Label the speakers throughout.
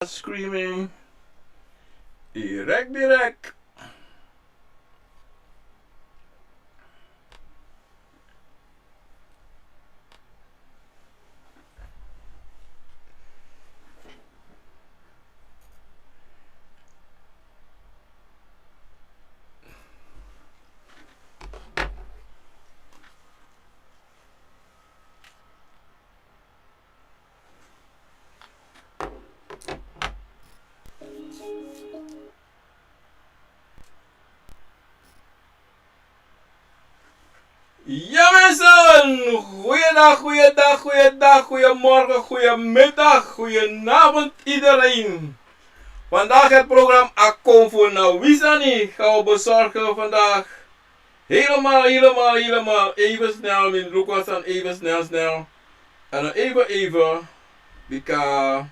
Speaker 1: Screaming. Direct. Ja mensen, goeiedag, goeiemorgen, goeiemiddag, goedenavond iedereen. Vandaag het programma Akomfo nou Wisani gaan we bezorgen vandaag. Helemaal even snel, mijn Lucas aan even snel. En dan even, bika,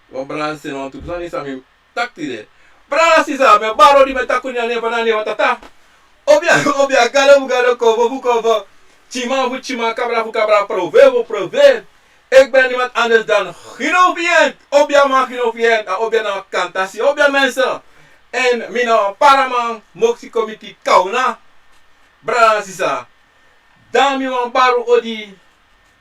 Speaker 1: wat brand zijn, want toen zijn is aan mijn takti. Brand is aan mijn baro die met takunia ne banane watata. Obia, gado, kovo, chima, kabra, prove. Ik ben niemand anders dan Guno Vyent. Obia man Guno Vyent, obia na kantasi, obia mensen. En mina paraman, moxie committee kauna. Brasisa. Dami wan baru odi,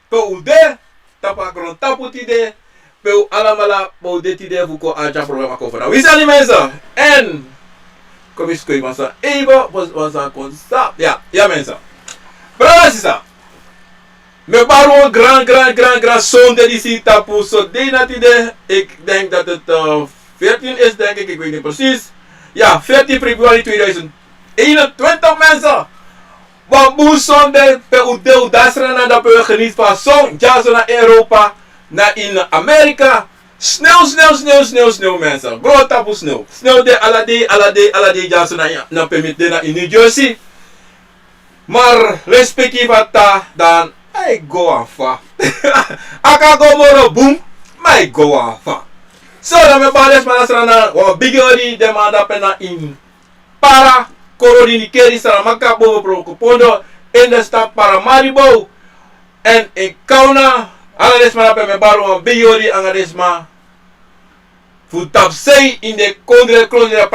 Speaker 1: pe tapa gron taputide, pe alamala, pe detide, vuko aja programma kofana. Wie zijn die mensen? En... Kom eens kijken, mensen. Even was aan constant. Ja mensen. Brasisa. Me baro grand zonde die ziet tapu so de natide. Ik denk dat het 14 is, denk ik weet niet precies. Ja, 14 februari 2021 mensen. Bamboe zonde pe udeu dasra na da pe geniet van zon. Ja, zo naar Europa, naar in Amerika. Sneeuw mensen. Groot tapu sneeuw. Sneeuw de alla de ja, zo naar permit de naar in New Jersey. Maar respectief wat dan I go aan fa. Aka go moro boom, my go aan fa. So dan me bades manasrana wa bigori demanda pena in para korori keri sara maka bobo prokopondo in de stad Paramaribo en in Kauna aladesma na me baro wa bigori angadesma futapsei in de kongre de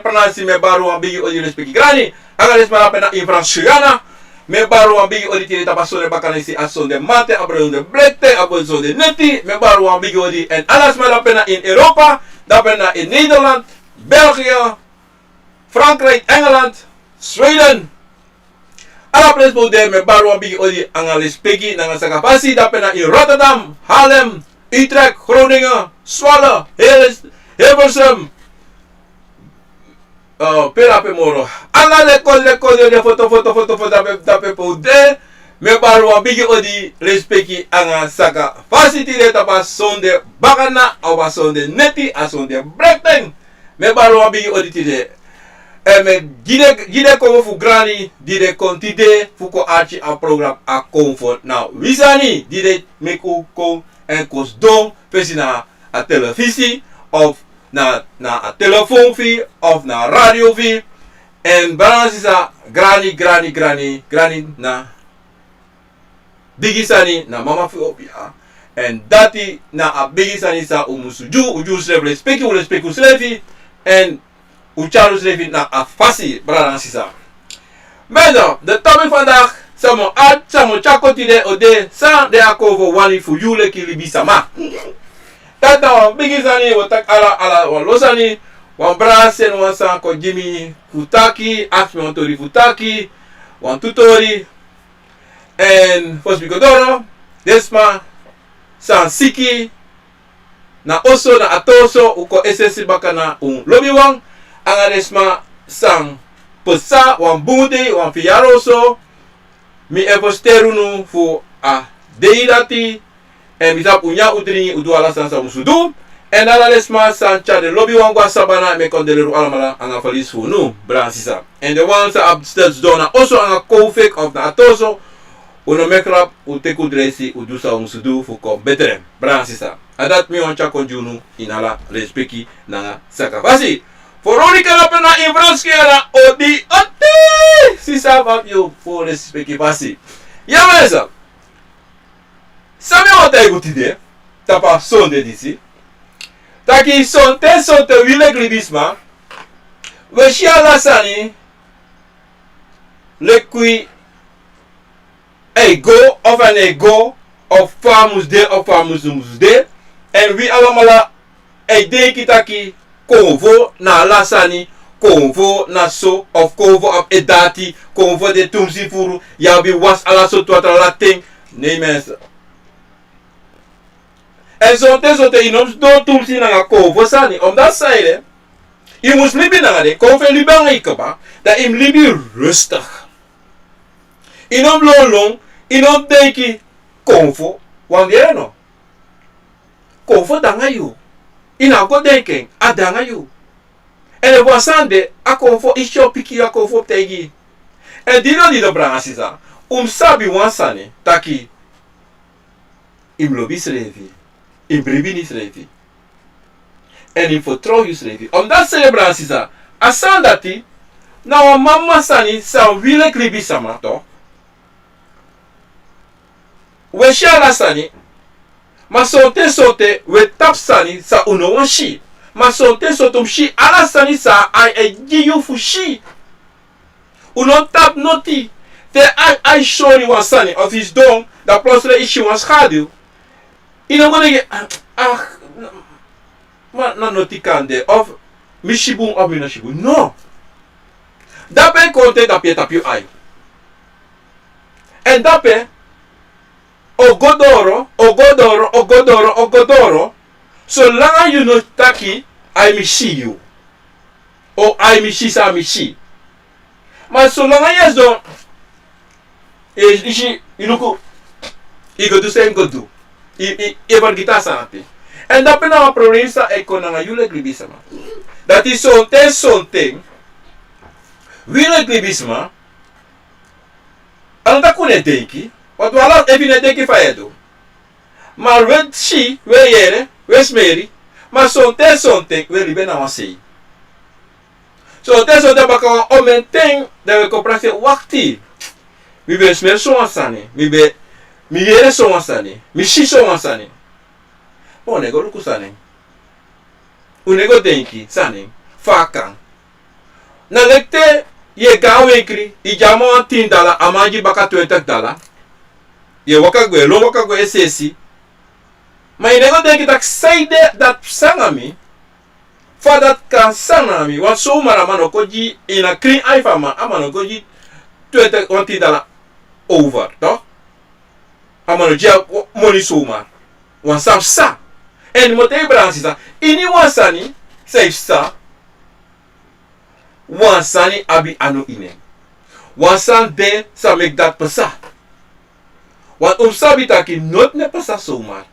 Speaker 1: pranasi me baro wa bigori respecti grani angadesma na pena in Franciana. Me baru wan bigi odi tiri tapasone bakanisi ason de mate, abron de blekte, abron de neti. Me baru wan bigi odi en alles maar dapena in Europa, dapena in Nederland, België, Frankrijk, Engeland, Zweden. Alla place bode me baru wan bigi odi angalis pegi nanga sakapasi dapena in Rotterdam, Haarlem, Utrecht, Groningen, Zwolle, Hilversum. Perape moro. Alla le foto dape poude. Me baru wa bigi odi respecti anga saka. Fasiti de tapa sonde bakana awa sonde neti a sonde brekten. Me baru wa bigi odi tide. E me gide komo fu grani dide kontide fuko archi a program a comfort. Nou, wisani dide meku kon en kos don pesina a televisie of na a telefoonvie of na radiovie. En balans is a grani na bigisani na mama fiopia. En dati na a bigisani sa umusuju uju slevi respecti slevi en ucharu slevi na a fasi balans is a. Mensen, de topic vandaag samo art samo chakotide ode sa de akovo wani fu you leki Libe Sama. Tata bigisani watak ala losani wan brasen wan san ko jimi futaki afmi wan tori futaki wan tutori en fos bigodoro desma san siki na oso na atoso uko esesi bakana un lobi wan anga desma san pesa wan bude wan fiyaroso mi evosterunu fu a deidati. En bisap unya udrini udu ala sansa musudu. En ala lesma sancha de lobby wangwa sabana me kondeleru alamala anga falis funu bransisa. En de ones upstairs dona also anga kofik of na atoso. Uno mekrap uteku dresi udusa musudu fuko betere bransisa. Adat mi oncha konjunu inala respeki nanga sakafasi. Foroni kana na Franski ana odi ati. Sisa vap yo for respeki pasi. Ya mesa. Sabe wat ik goed idee? Tapa zonde disi. Taki sonte wile glibisma. We shi alla sani. Lekui ego of an ego of farmus de of farmus de. En wie allemaal denk taki konvo na alla sani. Konvo na so of konvo op dati. Konvo de tumsi furu. Yabi was alla so tuatra lating. Nee mensen. En zote inoms do tumsi nanga konvo sani. Omdat zeiden. Je moest libi nanga de. Konvo libi nanga ikaba. Dat im libi rustig. Inom lolong. Inom denki konvo. Want jij no. Konvo danga you. Ina go denken. A danga you. En er was ande. Akomfo isho piki akomfo tegi. En dino di do branga sisa. Sabi wansani. Taki. Im lobby srevi. Im bribini srevi. En im vertrouw je srevi. Omdat celebran sisa. Asan dati. Na wa mama sani. Sa wile Libe Sama toch. We shala sani. Ma sote we tap sani sa uno wan shi. Ma sote shi ala sani sa ai giyu fu shi. Uno tap noti. Te ai shori wan sani of his dong. Dat plotseling ishi wan schaduw. Ino gonna ge ma na noti kande of mishibun of minashibu. No. Dape konte tapie ai. En dape Ogodoro. So long you know taki, I mishi you. Or I mishi sa mishi. Maar so long as don't ishi inuku igo do same go do. Ever gita sanati. En dat ben nou probleem sa eko nanga yule Libe Sama. Dat is something. Wile Libe Sama. Anda kune denki. Wat we al even net denken van Edo. Maar we shi, we jere, we smeri. Maar sonte, we libe na wasi. Sonte baka omenteng, dat we kopraten wakti. We be smer so wansani. We be, mi jere so wansani. Mi shi so wansani. Onego luku sani. Unego denki, sani. Fakan. Na lekte, ye gawenkri, ijamo $10, amanji baka $20. Je wakagwe, lo wakagwe esesi. Maar je nego denk dat saide dat sangami. For dat kan sangami. Want zomaar amano koji in a clean ifama amano koji $20 over, toch? Amano jia money zomaar. Want sam sa. En moet je branchen sa. Ini wansani safe sa. Wansani abi anu ine. Wansan de sa make dat pesa. Want sabi taki not ne pasa zomaar.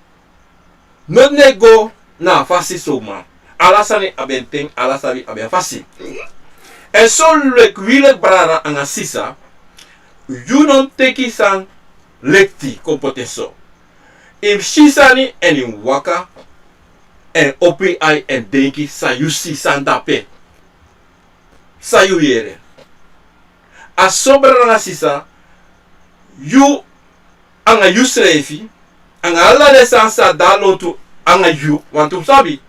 Speaker 1: Not ne go na fasi zomaar. Alla sani abenteng, alla sabi aben fasi. En so lek wile brana anga sisa. You non teki san lekti kompoteso. Im shisani en im waka. En opi ai en denki sa you si san dape. Sa you yere. A so brana sisa. You anga yu srefi, anga alla de sansa dalontu anga yu, want sabi.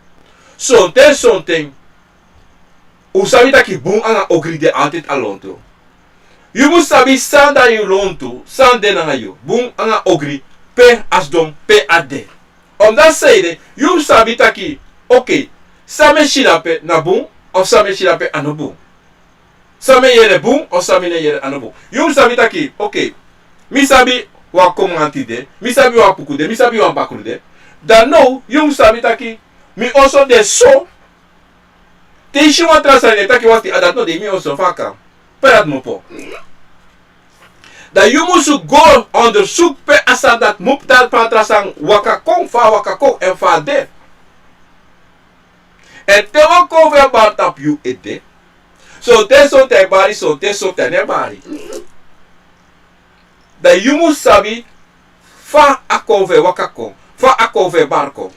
Speaker 1: Sonten, sabi taki boom anga ogri de altijd alontu. You must sabi sanda yu lontu, sande anga yu, boom anga ogri, pe asdom, pe ade. Omdat zeide, you sabi taki, okay, same shilape na boom, of same shilape ano boom. Same yere boom, of same ne yere ano boom. You sabi taki, okay, mi sabi wa komantide, mi sabi wa pukude, mi sabi wa bakrude. Dan no, yung sabi taki, mi also de so. Te ishi wa trasane taki wati adat no de mi also faka. Perat mo po. Dat you must go onderzoek pe asa dat mup dat patrasang wakakong en fa de. En te wakong ve bartap you ete. So te bari, so te ne bari. Dat you must sabi fa akove wakako, fa akove barko.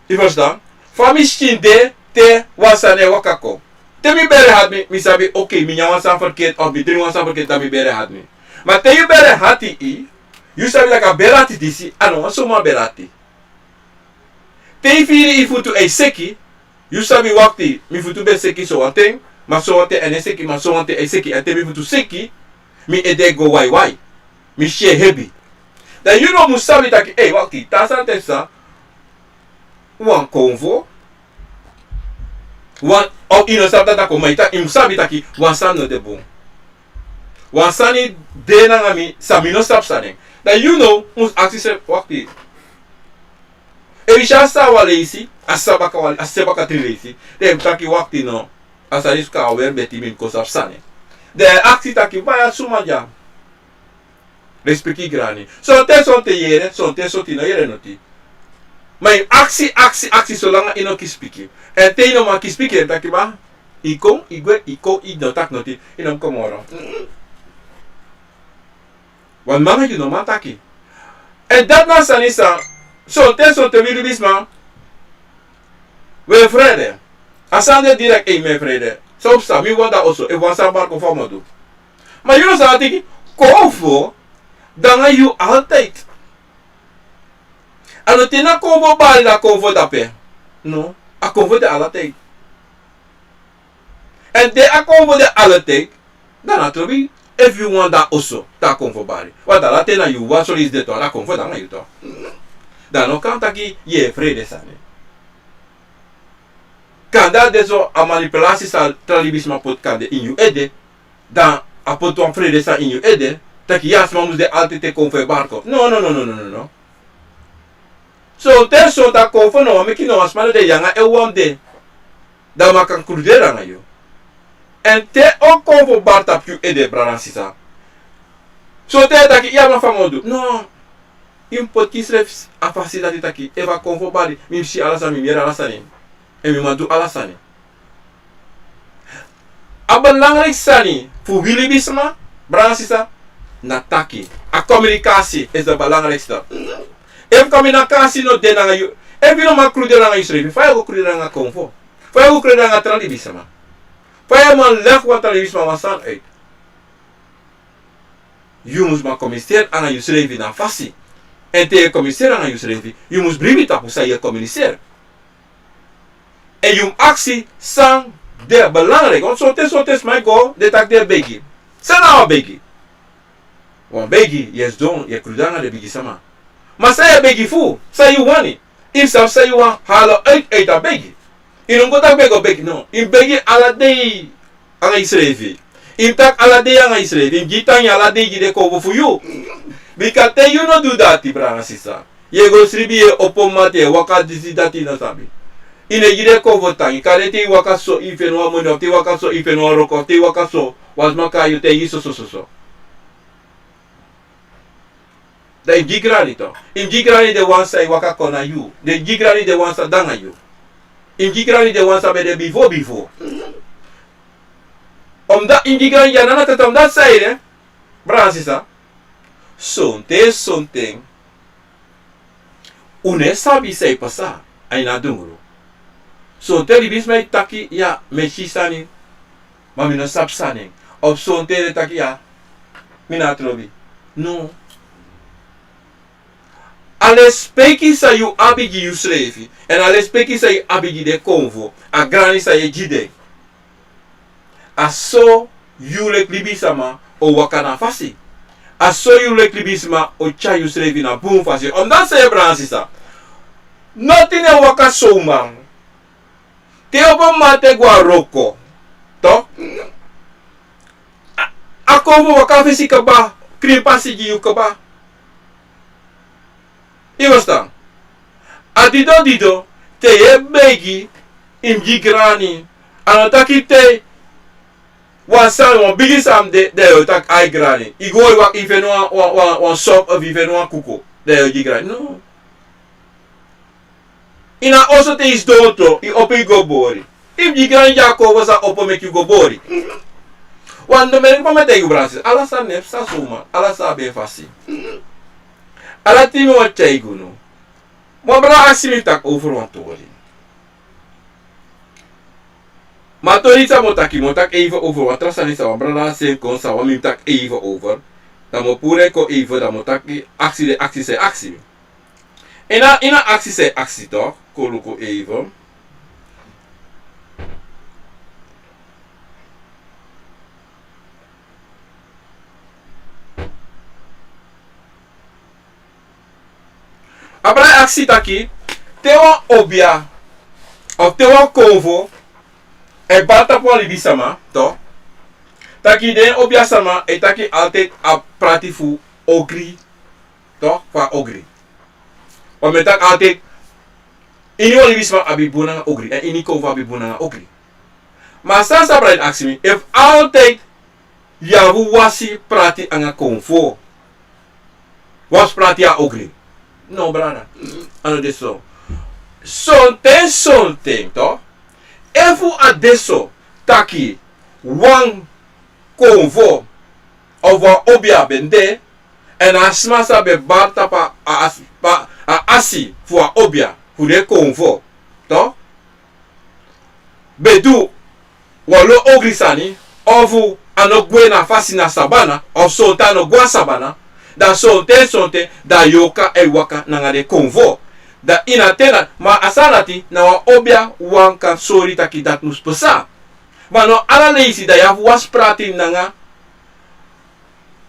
Speaker 1: Je verstaan? Fa misschien de te wasane wakako. Te mi bere had mi sabi oké, mi nyawan san verkeerd of mi drie wan san verkeerd dat mi bere had mi. Maar te you bere hati i, you sabi dat ka berati disi, ano wan soma berati. Te firi I futu e seki. You sabi wakti. Mi futu be seki so wateng. Ma so wate ene seki. Ma so wate e seki. Ate mi futu seki. Mi ede go wai. Mi share heavy. Dan you know musabi taki. Hey wakti. Tasan tesa. Wang Akomfo. Wan op ino sabta tako maita. Musabi taki. Wan san no de bon. Wan sani de nanga mi. Samino sab saneng. Dan you know. Mus aksi se wakti. Ewisha sa wale isi. Asabaka wale. Asabaka tri isi. De taki wakti no. Asaris ka awer beti min ko sab saneng. De aksi taki. Vaya sumaja. Respecti grani. So te son te yere. Son te so tina yere noti. Maar actie zolang ino kispiki. En te ino ma kispiki en taki ba. Iko, no tak noti. Ino komoro. Wan manga you no ma taki. En dat na sanisa. So te wilu bisma. We vrede. Asande direct me vrede. So sta mi wanda also. E wan sa barko famadu. Maar you no sa tiki. Akomfo. Danga you altijd. Ano tina Akomfo bali da Akomfo dape. No. Akomfo de alla tijd. En de Akomfo de alla tijd. Dan atobi. If you want that also. Da Akomfo bali. Wat alla tina you want so is de to. Da Akomfo dan you to. Dan no kan taki ye vrede sane. Kan dat de zo a manipulatie sa tralibisma pot kan de in you ede. Dan a pot wan vrede sa in you ede. Taki jas ma mus de altijd te Akomfo barko. No. So ter so ta Akomfo no meki no asmano de yanga e wonde. Da makan krudera na yo. En te Akomfo barta pu ede branansisa. So te taki ya ma famodu. No. Impot kisref a facilitati taki eva Akomfo bari mimsi alasani miera alasani. En mi madu alasani. Abelangrijk sani fu Libe Sama branansisa na taki. A communicatie is de belangrijkste. If communicatie no de nanga you. If you no ma krude nanga you schrijven. Fa go krude nanga Akomfo. Fa go krude nanga Libe Sama. Fa man leg wat Libe Sama was aan uit. You must ma communiceer aan you schrijven na fasi. En te communiceer aan you schrijven. You must bring it up sa je communiceer. En you actie sang de belangrijk. Want so tes my go de tak de begi. Sana wa begi. Wan begi yes don ye krude nanga de Libe Sama. Maar zij begi fu, zij you wani. If some say you want halo uit a begi. In un go bego begi no. In begi alla day anga isrevi. In tak alla day anga isrevi. In gitang alla day gide kovo fu you. Because te you no do dati brana sisa. Ye go sribi e opomate waka disi dati na sabi. In e gide kovo tangi. Kare te waka so ife no amono. Te waka so ife no roko. Te waka so was maka you te yiso so. Da in gigrani to. In gigrani de wansa I waka kona you. De gigrani de wansa danga you. In gigrani de wansa be de before. Omdat in gigrani ya nana tatam dat say ne. Bransisa. Something. Une sabi say pasa. Ay na dungro. So te libis may taki ya me shisani. Mami no sab saning. Of so te taki ya. Mina trobi. No. Ale speki sa you abigi you schrevi. En ale speki sa you abigi de Akomfo. A grani sa ye jide. A so you lek Libe Sama o wakana fasi. A so you lek Libe Sama o cha you schrevi na boom fasi. Omdat sa ye bransisa. Nothing e waka so man. Te opo mate gwa roko. To? Akomfo waka fesi kaba. Krimpasi gi you kaba. Iwastan. Adido te ye begi im gigrani. Anotaki te wasan wan bigi sam de yo tak ai grani. Igoi wak ife no wan sop of ife no kuko de yo gigrani. No. Ina also te is doto I opi go bori. Im gigrani jako wasa opo make you go bori. Wan do men pa te you branches. Ala sa nef sa suma. Ala sa be fasi. Ala timi wat chay Guno. Mo bra asimi tak over wan tori. Ma tori sa mo tak even over wat trasani sa bra sen kon sa wami tak even over. Da mo pure ko even da mo tak actie. Ina actie se actie toch. Koloko even. Abra aksi taki. Tewa obia. Of tewa konvo. E bata po Libe Sama. To. Taki den obia sama. E taki altijd a prati fu ogri. To. Fa ogri. O metak altijd. Ini Libe Sama abi bunanga ogri. En ini konvo abi bunanga ogri. Maar sasa brain aksi mi. If altijd. Yahu wasi prati anga konvo. Was prati a ogri. No, brada. Ano deso. Something, to. Efu adesso taki Wang Akomfo of obia bende en asmasa be barta pa asi voor obia voor de Akomfo, to. Bedu walo ogrisani ofu anogwe na fasi na sabana of solta no gwa sabana. Da sonte da yoka e waka nanga de Akomfo. Da inatena ma asanati na wa obia wanka sori taki dat mus pesa. Ma no ala leisi da ya was prati nanga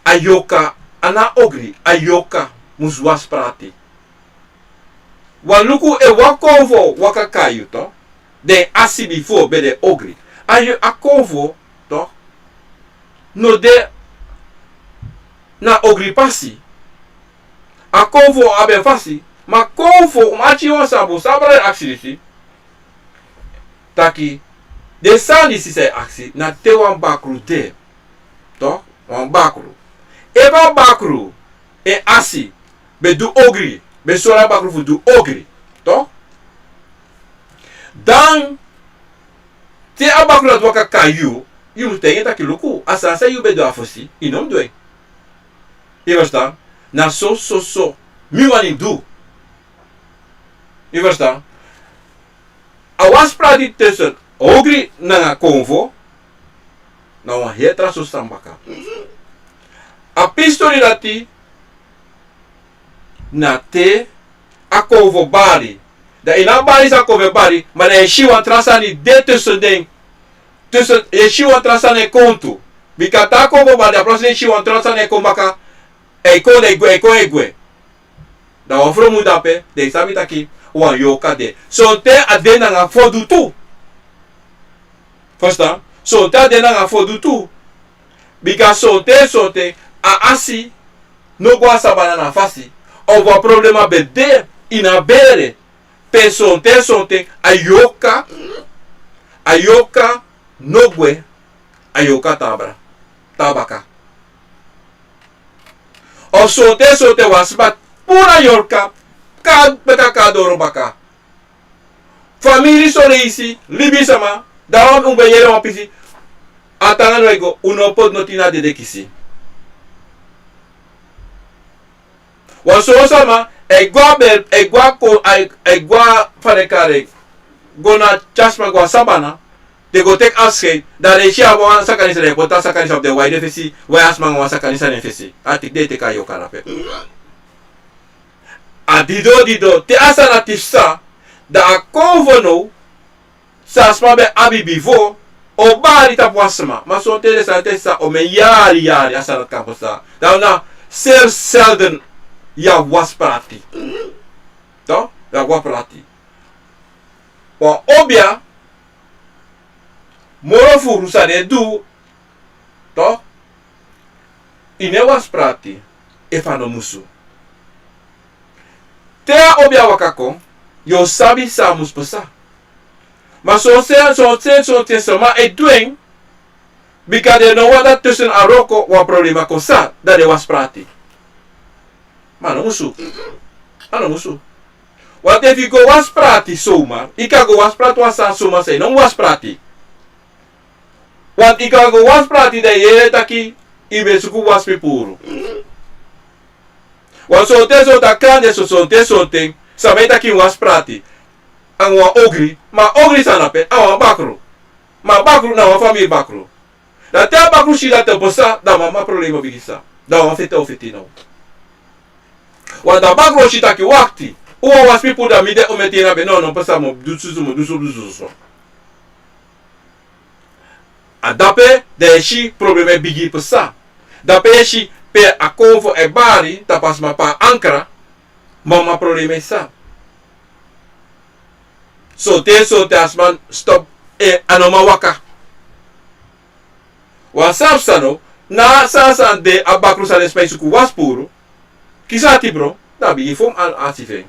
Speaker 1: ayoka ana ogri ayoka mus was prati. Waluku e Akomfo waka kayu to. De asi before be de ogri. Ayo Akomfo to. No de na ogri pasi. Akomfo abe fasi. Ma Akomfo machi on sabo sabra aksi taki de sani si se aksi na te wan bakru de to wan bakru eba bakru e asi be du ogri be sora bakru fu du ogri to dan te abakru la waka kayu you moet tegen taki luku asa se you be do afosi inom doe je verstaan na so mi wani do. Je verstaan? Awas prati tussen ogri nanga Akomfo. Nou een hetra so sambaka. A pistori dati. Na te Akomfo bari. Da ina bari sa Akomfo bari. Maar na yeshiwan trasani de tussen ding. Tussen yeshiwan trasani kontu. Bikata Akomfo bari. Apros yeshiwan trasani kombaka. Egwe. Da wafro mudape. De sabi taki. Wan yoka de. Sonte ade nanga fodu tu. Verstaan? Sonte ade nanga fodu tu. Bika sonte a asi no gwa sabana na fasi. Ova problema bede ina bere. Pe sonte ayoka no gwe ayoka tabaka. O sonte wasbat pura yorka. Beka kadoro baka. Family so reisi, Libe Sama, dawan umbeyere wapisi. Atangan wego, unopod notina de dekisi. Waso sama, egwa farekare, gona chasma gwa sabana, they go take aske, that they share one sakanisa de pota sakanisa of the wide fesi, where asman one sakanisa nefesi. Atik de teka yo karape. A dido te asana tifsa da Akomfo no sa asma be abi before o bari tapwasma ma so te sa o me yari asana kamposa da na selden ya was prati to ya was prati o obia moro furu sa de du to ine was prati e fano musu. Te obia wakako, yo sabi sa mus pesa. Maar zo sama e doing, bika de no wada tussen aroko wa problema kosa, dat de was prati. Maar no musu. Wat if you go was prati soma, ika go was prati wasa soma say, no was prati. Want ika go was prati de yere taki, ibe suku was pipuru. Want so ta kanje sonte sameta ki was prati an wa ogri ma ogri sanape an bakru ma bakru na wa family bakru da te bakru shida te posa da mama problema bigisa da wa fete ofeti no wa da bakru shita ki wakti O was people da mide o metena be no pasa mo dusu. Adape de shi probleme bigi pesa. Dape shi pe Akomfo e bari tapas ma pa ankra mama probleme sa. So te asman stop e anoma waka. Wasap sano na sansan de abakru sa nespai suku was puro. Kisati bro, da bigi fom al asifeng.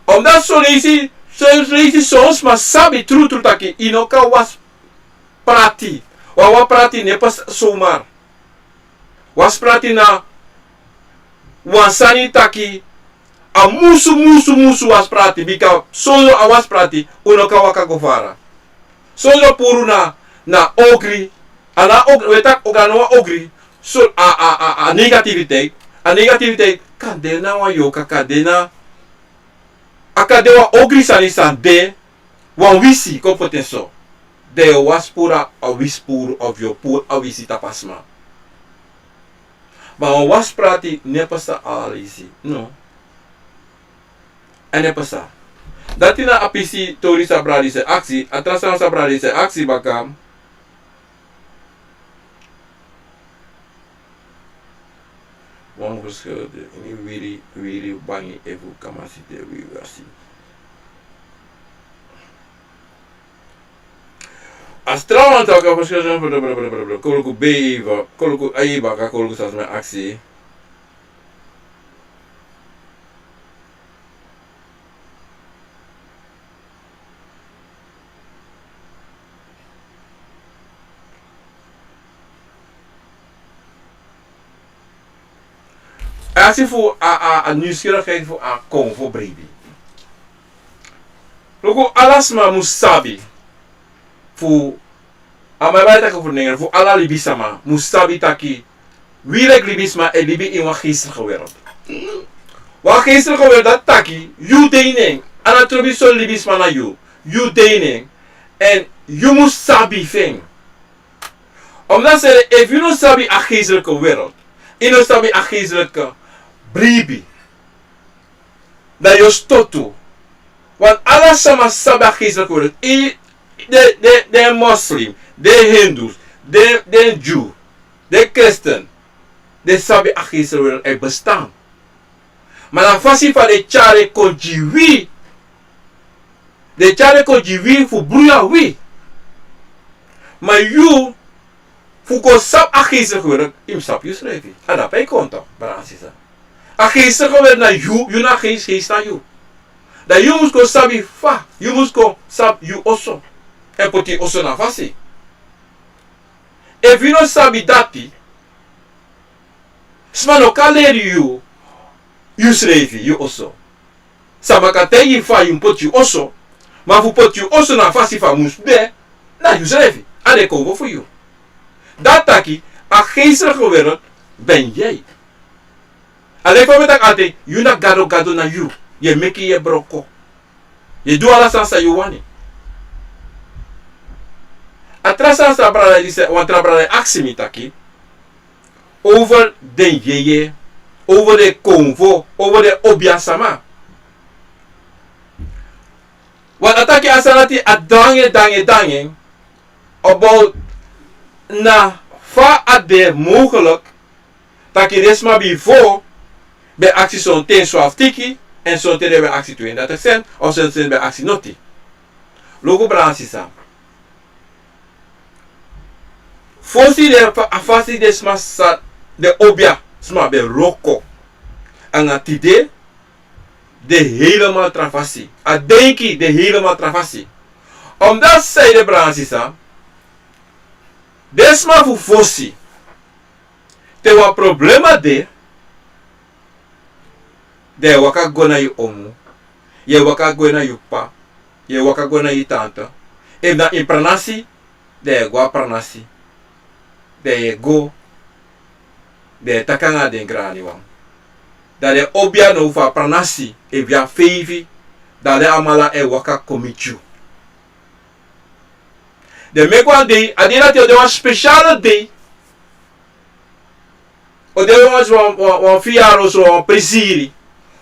Speaker 1: Omdat so lazy sons mas sabi true taki inoka was prati. Wawa prati ne pas somar. Was prati na sani taki a musu was prati bika solo a was prati unoka waka gofara. Solo puru na ogri ana ogri wetak oganoa ogri so a negativiteit. A negativiteit kan dena wa yoka kadena akadewa ogri sani san de wan wisi kompetenso. De was pura a wispur of your poor a wisi tapasma. Maar was prati ne pasa alisi. No. En ne pasa. Dati na apisi tori sa bradi se aksi, atrasa sa bradi se aksi bakam. Wang verschilde. Ini wiri bangi evu kamasite wiwasi. Als trouwens ook al verschillende koloku beva, koloku aiba, koloku sas met actie. Actie voor a nieuwsgierigheid voor Akomfo baby. Loko alasma musabi. Fu amabaita ko voor fu alla Libe Sama mustabi taki wirek libisma e libi in wa geestige wereld. Wa geestige wereld dat taki you deining anatrobi so libisma na you deining en you must sabi thing. Omdat ze if you no sabi a geestelijke wereld, you no sabi a geestelijke bribi dat je stotu. Want alla sama sabi a geestelijke wereld. De moslim, de hindus, de Jew, de christen, de sabi achise wil er bestaan. Maar dan fasi van de chare konjiwi, de chare konjiwi fu bruya wi. Maar you, fu ko sab achise wil im sab you schrijven. En dat bij konto, barasisa. Achise wil na you na geest na you. Dat you moet ko sabi fa, you moet ko sab you also. En poti oso na fasi. If you no sabi dati, smano ka leri you srevi, you oso. Sama ka tegi fa you put you oso, ma fu put you oso na fasi fa musbe, na you srevi. Ade kovo voor you. Dat taki, a geestelijke wereld, ben jij. Alleen van met ate, you na gado na you. Je meki je broko. Je doe alles aan sa you wani. Atrasa sa brada dice, want brada aksi taki over de yeye, over de Akomfo, over de Libe Sama. Want ataki asanati dange about na fa ade mogelijk taki desma before bij actie zo'n 10 12 tiki en zo'n bij actie 32 cent of zo'n bij actie noti. Logo bransi sa. Fosi de afasi de smasa de obia sma be roko. Anga tide de helemaal travasi. A denki de helemaal travasi. Omdat zij de bransisa. Desma fu fosi. Te wa problema de waka gona yu omu. Ye waka gona yu pa. Ye waka gona yu tante. If na impranasi, de gwa pranasi. De go de takanga de grani wan. Dat de obia no fa pranasi e via feivi dat de amala e waka komichu. De mekwa day adina te de was speciale day. O de was wan fiaro so presiri.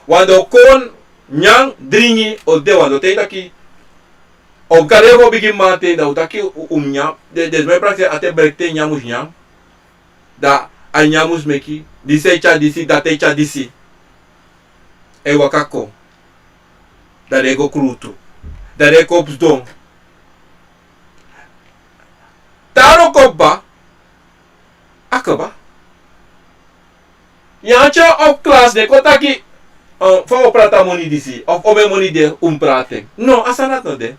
Speaker 1: Wando kon nyang dringi o de wando te taki o garego bigi mate da utaki nyam de me prakte ate brekte nyamus nyam da a nyamus meki dise cha disi date cha disi e wakako da rego krutu da rego psdom taro kopba akaba yancha op class de kotaki fa prata moni disi of ome moni de prate no asanat no de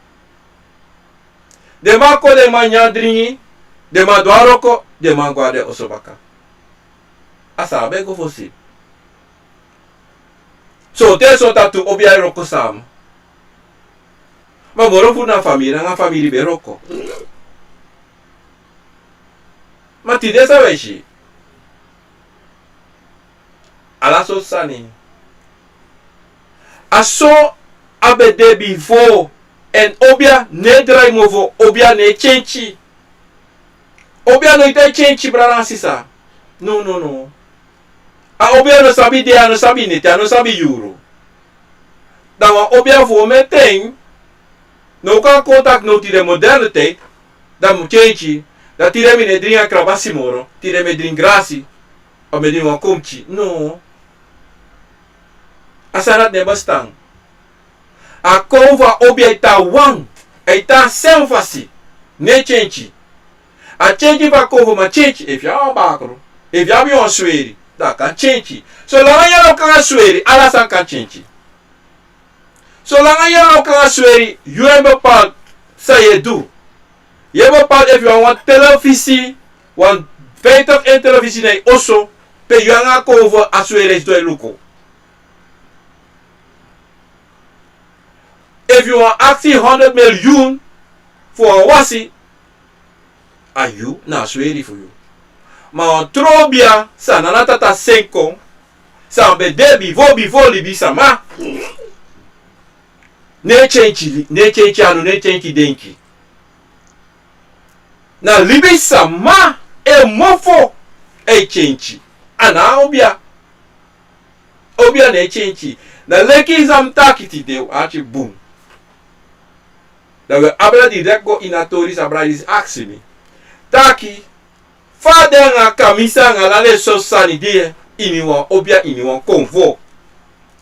Speaker 1: ma ko de ma nyadringi de ma dwaroko de ma guade osobaka asa be go fosi so te so tatu obia roko sam ma moro fu na family be roko ma ti de sa weshi ala so sani aso abede before en obia ne drai movo obia ne chenchi obia no ite chenchi brana sisa no a obia no sabi de no sabi ne no sabi euro da wa obia vo meten no ka contact no tire moderne tijd da mo chenchi da tire mi ne dringa krabasi moro tire me drink grasi o me dringa komchi no asarat ne bastang Akomfo obia ita wang ita senfasi ne chenchi a chenchi va Akomfo ma chenchi if ya bakro if ya bi on sweri da kan chenchi so la ya no kan sweri ala san kan chenchi so la ya no kan sweri you ever part say do you ever part if you want televisi want vetok en televisi nei oso pe you anga Akomfo asweri do luko. If you are asking 100 million for a wasi, are you not ready for you? Ma trobia sa nanatata 5 sa be debi vo Libe Sama. Ne chenchi anu ne chenchi denki. Na Libe Sama e mofo e chenchi. Ana obia ne chenchi. Na leki zamtakiti de achi boom. Dat we abra direct go inatoris abra is aksi mi. Taki fade nga kamisa nga lale so sani die iniwa obia iniwa konvo.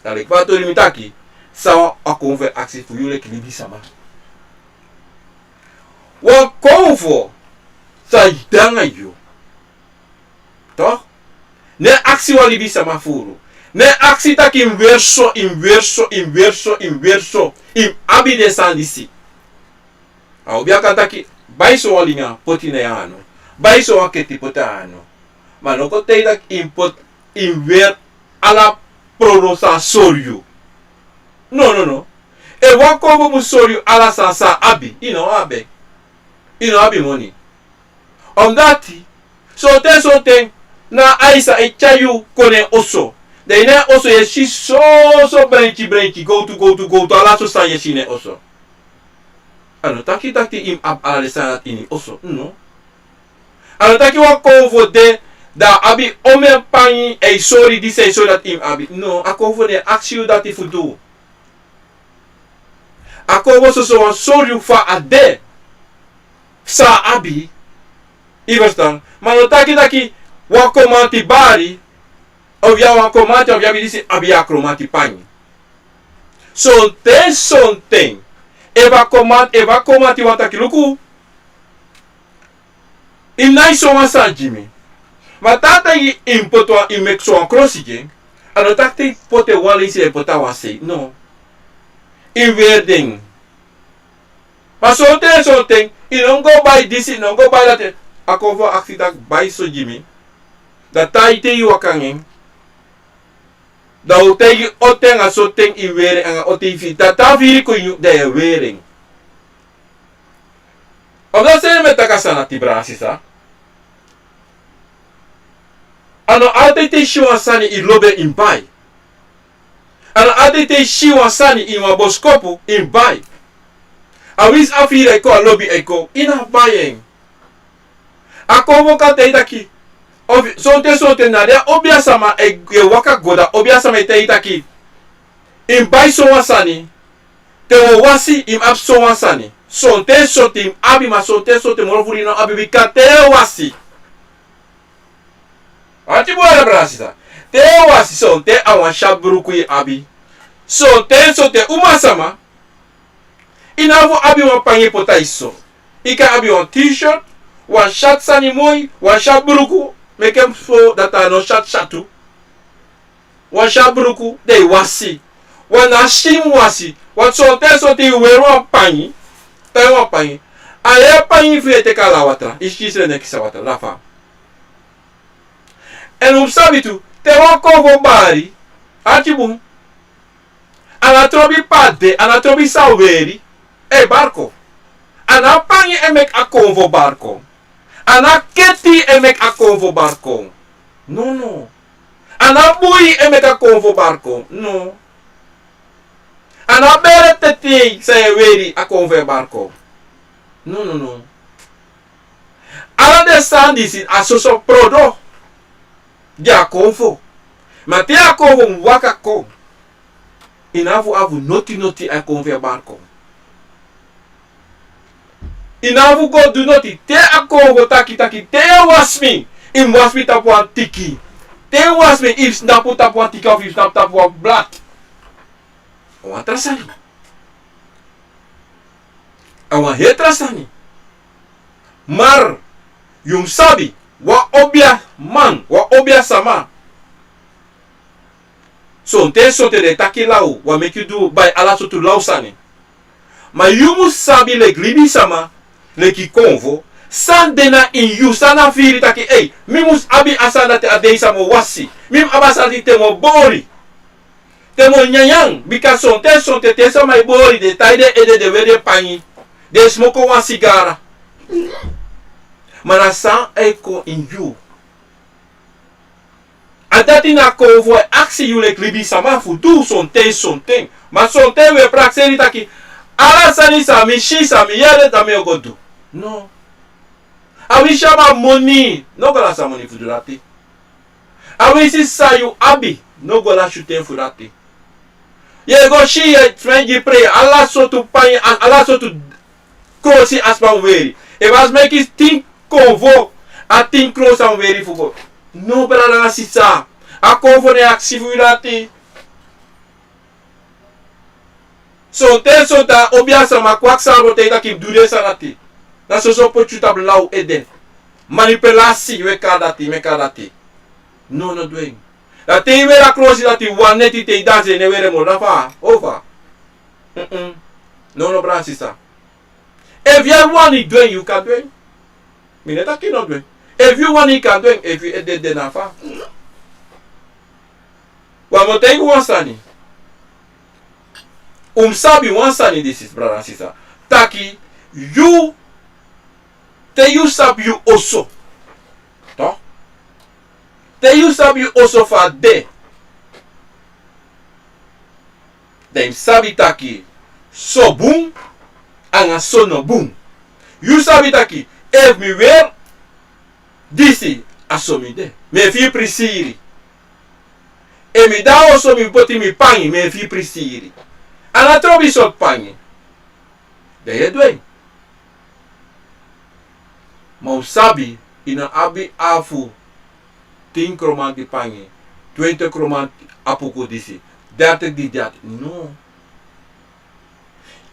Speaker 1: Dat ik watori mi taki sawa akonve aksi fu yule Libe Sama. Wang Akomfo sa idanga yo. Toch? Ne aksi wa Libe Sama furu. Ne aksi taki in verso in abide sandisi. Obia kantaki baiso walinga potine ano baiso waketi potano manoko teida impot inver ala pronosa soryu no e wako mu soryu ala sa abi abi money dati so ten na aisa e chayu kone oso de ne oso ye shi so brenchi go to ala so sa ye shine oso. Ano taki im ab alisanat ini oso no. Ano taki wa Akomfo de da abi ome pani e sorry di say so that im abi no Akomfo ne aksio dati fudu. Akomfo so sorry fa ade sa abi iverstan mano taki wa komati bari ovya wa komati ovya bi disi abi akromati pani. So ten Eva komati wataki luku. Inai so wasa jimi. Matata yi impotwa imekso an krosige. Ano takte pote walisi e pota wase. No. Inverding. Ma so ten. Don't go buy this, don't go buy that. Akomfo aksidak buy so jimi. Da taite yi wakangeng. Da utegi oteng aso teng I wering ang otifi. Tata viri ko yu de wering. Omdat se metakasana tibrasi sa. Ano ate te shiwa sani I lobe in buy. Ano ate te shiwa sani I waboskopu in buy. Awis afiri eko a lobby eko ina buying. Akomfo kante itaki. Sonte na dia obia sama e waka goda obia sama ite itaki In bai so sani. Te o wasi im ap so sani. Sonte sote im abi ma sonte sote moro furi no abi bika te wasi. Ati boa brasita. Te wasi sonte awan shabruku i abi. Sonte sote uma sama. Inavo abi wan panye pota iso. Ika abi wan t-shirt, wan shirt sani moi, wan shabruku. Mekem so data no shirt shatu. Wan shabruku de wasi. Wan ashim wasi. Wan sonte sote weru wan panye. Tayo wan panye. Aye panye fiyete kala watra. Ishkisre nekisa watra. Lafa. En sabi tu. Te wan konvo bari. Ati bum. Anatrobi pade. Anatrobi saweri. E barco. Ana panye emek akomfo barco. Ana keti emek akomfo barco. No. Ana bui emek akomfo barco. No. Ana bere teti se weri akomfo barco. No. Ana de sandisi asoso prodo. Di akomfo. Ma te akomfo mwaka kom. Inavu avu noti akomfo barco. Inavu go do noti. Te akomfo taki. Te wasmi. Im wasmi tapu an tiki. Te wasmi if snapu tapu an tiki of if snap tapu an black. Awan trasani. Awan he trasani. Mar. Yung sabi. Wa obia man. Wa obia sama. Sonte de taki lau. Wa make you do by alla sotu lau sani. Ma yumu sabi le Libe Sama. Leki konvo. San dena in you. Sana firi taki. Hey. Mimus abi asana te adeisa mo wasi. Mim abasati te mo bori. Te mo nyanyang. Bika sonte te sa mai bori. De taide ede de wede panyi. De smoko wan sigara. Mana san eko in you. A dati na konvo aksi you le Libe Sama fu du sonte. Ma sonte we prakseri taki. Alla sani sa mi shi sa mi yere da me ogodu. No. Awi shama money. No gola sa money fu dati. Awi si sa you abi. No gola shuten fu dati. Ye go shi ye trengi pray. Alla so to pay. Alla so to krosi aspan weri. E was make it think konvo. A think close and weri fu go. No brada na si sa. A konvo ne aksi fu dati. Sonte sonta obia sama kwak sabo te ita kim dude sanati. Na so pochuta blau eden. Manipulasi we kadati. No doing. Da te vera close dati waneti te daze ne were mo lafa. Over. No bransisa. If you want it doing you can doing. Mineta ki no doing. If you want it can doing if you edde de nafa. Wa mo te wan sani. Sabi wan sani this is brother and sister. Taki you te you sabi you also. To? Te you sabi you also for de. Dem sabi taki so boom and so no boom. You sabi taki if me wear this is asomi de. Me fi prisiri. E mi da also mi poti mi pangi me fi prisiri. Ana trobi sot pangi. De ye doing. Ma sabi ina abi afu 10 kromanti pangi. 20 kromanti apuko disi. 30 di dat. No.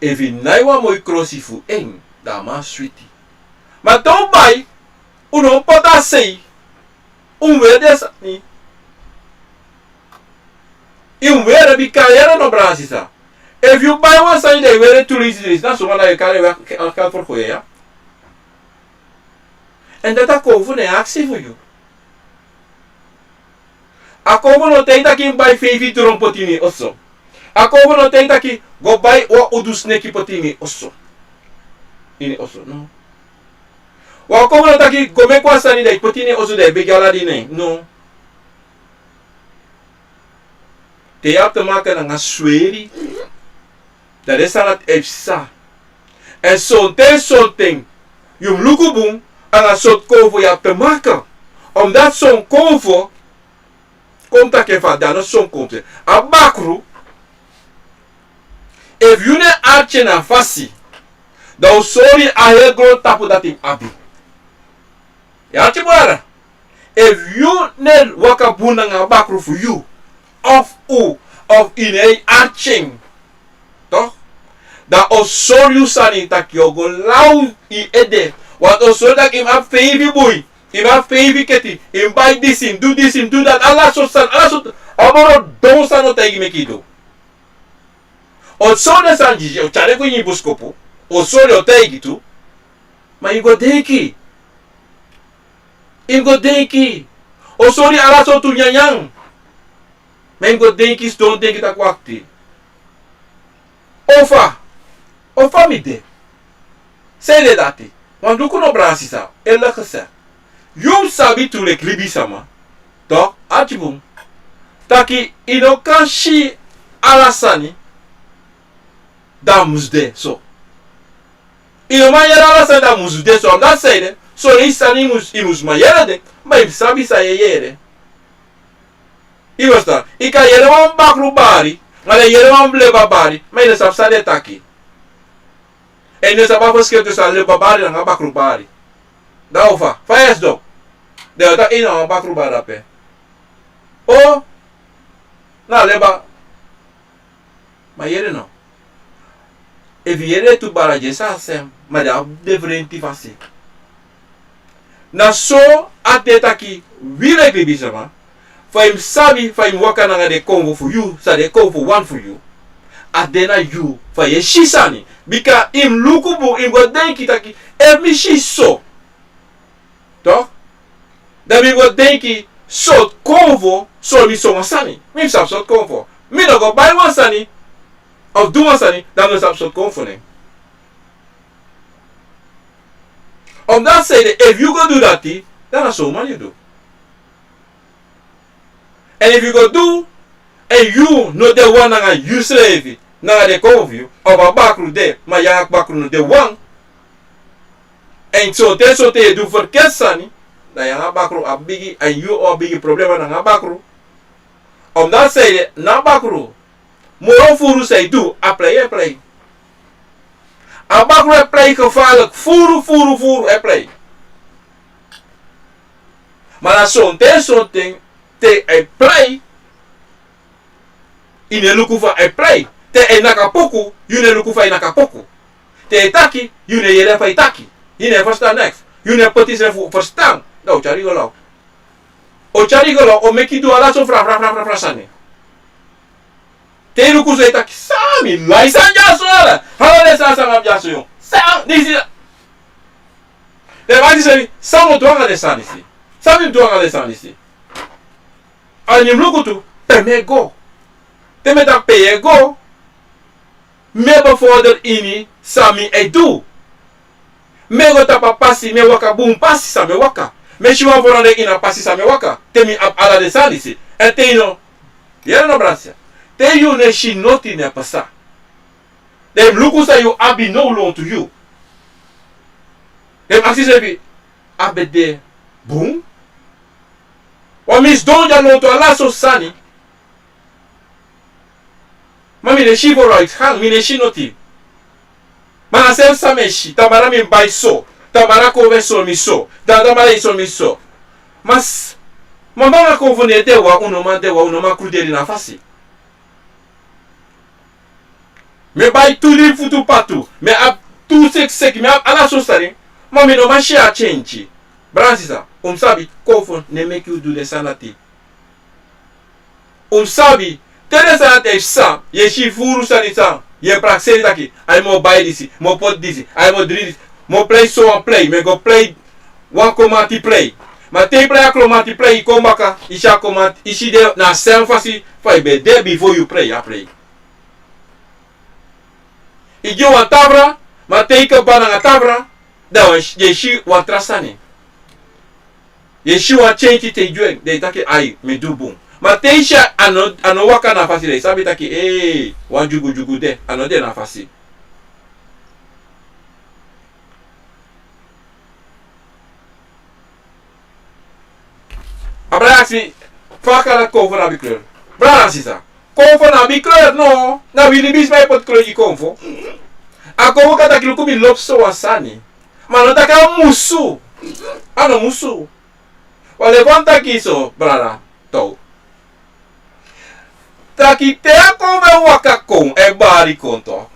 Speaker 1: Evi naiwa moi krosi fu eng. Dama sweetie. Ma don bai. Uno pota sei. Unwede sa ni. Inwede bi kayera no brasisa. If you buy one sani they wear it too easy, that's the one that you carry account for Korea. And that akomfo ne aksi for you. Akomfo no tenta ki buy fevi turon potini also. Akomfo no tenta ki go buy wa udus neki potini also. Ini also no. Wa akomfo no taki go make one sani they potini also they begala dine no. Te have te maken nga sweri. Dat is aan het efsa. En zo'n Yung lukubung ang een soort konvo je hebt te maken. Omdat zo'n konvo komt dat je van dan zo'n komt. A bakru If you ne arche na fasi, da usori a heel tapu dati abi. Ya chibara. If you ne waka buna nga bakru for you, of in a arching, toch? Da osori sani tak yo go lau I ede. Wat osori tak im ap feivi boy, im ap feivi keti, im buy this, im do this, im do that. Allah so san, Allah so. Amoro don sano tegi mekido. Osori sanji, o chare ko yin buskopo. Osori o tegi tu. Ma igo deki. Ingo denki. Osori ala so tu nyanyang. Mengo denki stone denki tak wakti. Ofa mi de. Sede dati. Want du kuno brasi sa. Ella kesa. Yum sabi tu lek Libe Sama. Tok atibum. Taki ino kanshi ala sani. Da musde so. Ino manyera ala sani da musde so. I'm not saying it. So isani imus mayere de, ma sabi sa yere. Iwasta, ika yere wan bakru bari, ngale yere wan bleba bari, ma ina sapsa de taki. E ina sapa fosketo sa leba bari nga bakru bari. Da ufa, fayes do. De ota ina wan bakru bari ape. O, na leba, ma yere no. E vi yere tu baraje sa sem, ma da differenti fasi. Na so ateta ki wile Libe Sama fa im sabi fa im waka nanga de konvo for you sa de konvo one for you adena you fa ye shisani bika im lukubu im go denki taki emi shiso to da mi go denki so konvo so mi so sani mi sap so konvo mi no go buy one sani of do one sani da no sap so konvo ne. On that side, if you go do that, that's so much you do. And if you go do, and you know the one that you slave, now they come of you, of a backroom there, my young backroom, the one. And so that's what they do for Kesani, the young backroom are biggie, and you are biggie problem on a backroom. On that side, na backroom, more furu say do, I play. Abakru e play gevaarlijk. Furu e play. Maar na zo'n ding te e play. Ine lukufa e play. Te e nakapoku. Yune lukufa e nakapoku. Te e taki. Yune yere fa e taki. Yune verstaan niks. Yune potis refu verstaan. Nou, chari golo. O chari golo. O meki du ala so fra sane. Te luku e taki. Sami. Laisan jaso ala. Halale sa ngam jaso yung. Sam. Nisi. De wadi sani. Samo tuanga de sani si. Sami tuanga de sani si. Anyim luku tu. Teme go. Teme tak peye go. Me bevorder ini. Sami e do. Me go tapa pasi. Me waka boom pasi sa me waka. Me shiwa vorande ina pasi sa me waka. Temi ap ala de sani si. E te ino. Yere no brasia. Te you ne shi noti ne pasa. Dem luku sa you abi no loan to you. Dem aksi se bi abede boom. Wa mis don ja loan to ala so sani. Mami ne shi for right hang mi ne shi noti. Mana sem sa me shi tamara mi bai so. Tamara ko ve so mi so. Tamara so mi so. Mas mama na konfone de wa uno ma kruderi na fasi. Me bay tuli futu patu. Me ap tu sek. Me ap ala so sari. Mami no ma share change. Bransisa. Sabi kofon ne make you do the sanati. Sabi. Tele sanate sa. Ye shi furu sanita. Ye prakseri taki. I mo buy this. Mo pot this. I mo drink this. Mo play so and play. Me go play. One komati play. Ma te play a komati play. Komaka. Isha komati. Ishi de na sem fasi. Fa be there before you play. I play. Ije wan tabra, ma teike bana nga tabra, da wan yeshi wan trasani. Yeshi wan change te juen, de take ai, me do boom. Ma teisha ano waka na fasi de, sabi take, wan jugu de, ano de na fasi. Abra aksi, faka la kovo na bikleur. Bra sisa. Akomfo na bi kleur no. Na wili bis mai pot kleur Akomfo. Akomfo kata ki luku bi lopso wa sani. Mano taka musu. Ano musu. Wale konta kiso, brada. Tou. Taki te Akomfo wakakong e bari konto.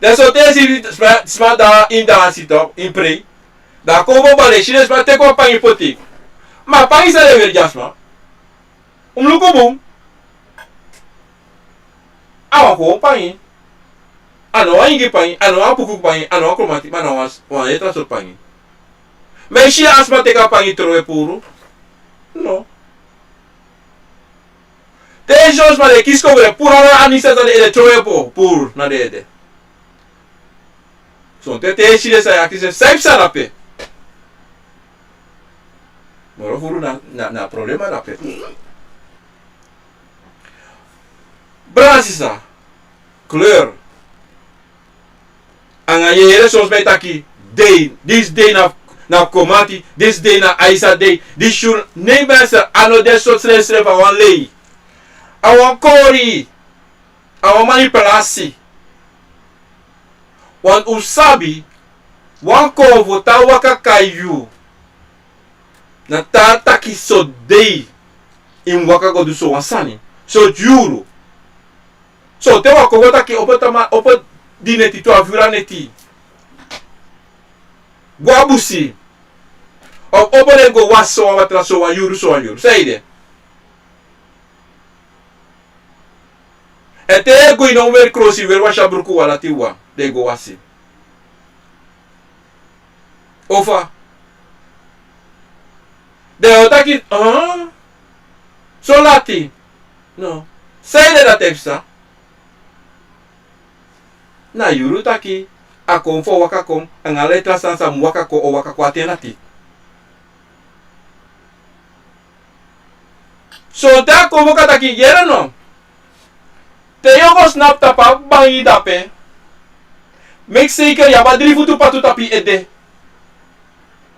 Speaker 1: Deso te si sma da in dansi top, in pre. Da Akomfo bale shine sma te ko pangi poti. Ma pangi sa de verjasma. Luku bum. Awa ko pangi. Ano wa ingi pangi, ano wa puku pangi, ano wa kromati, ano wa eta so pangi. Me shi asma te ka pangi trowe puru. No. Te jos ma de kisko vre pura na anisa ta de trowe po pur na de. So te shi de sa ya kise saip sa na pe. Moro furu na problema na pe. Brasisa. Kleur. Anga yere soms bij taki day. This day na komati. This day na aisa day. This shur neem mensen ano de soort sre van wan lei. Awan kori. Awan manipulatie. Want usabi. Wang Akomfo ta waka kayu. Na ta taki so day. In waka go do so wan sani. So juro. So te Wang Akomfo taki opet di neti to avura neti. Guabusi. Op opere go waso wa watra so wa yuru so wa yuru. Seide. Ete go ino wer krosi wer washa bruku wala tiwa. De go wasi. Ofa. De otaki. So lati. No. Seide da tepsa. Na yuru taki Akomfo wakakom anga letra sansa mwakako o wakako atenati. So te Akomfo kataki yere no. Te yoko snap tapa bangi dape. Make zeker ya badri futu patu tapi ede.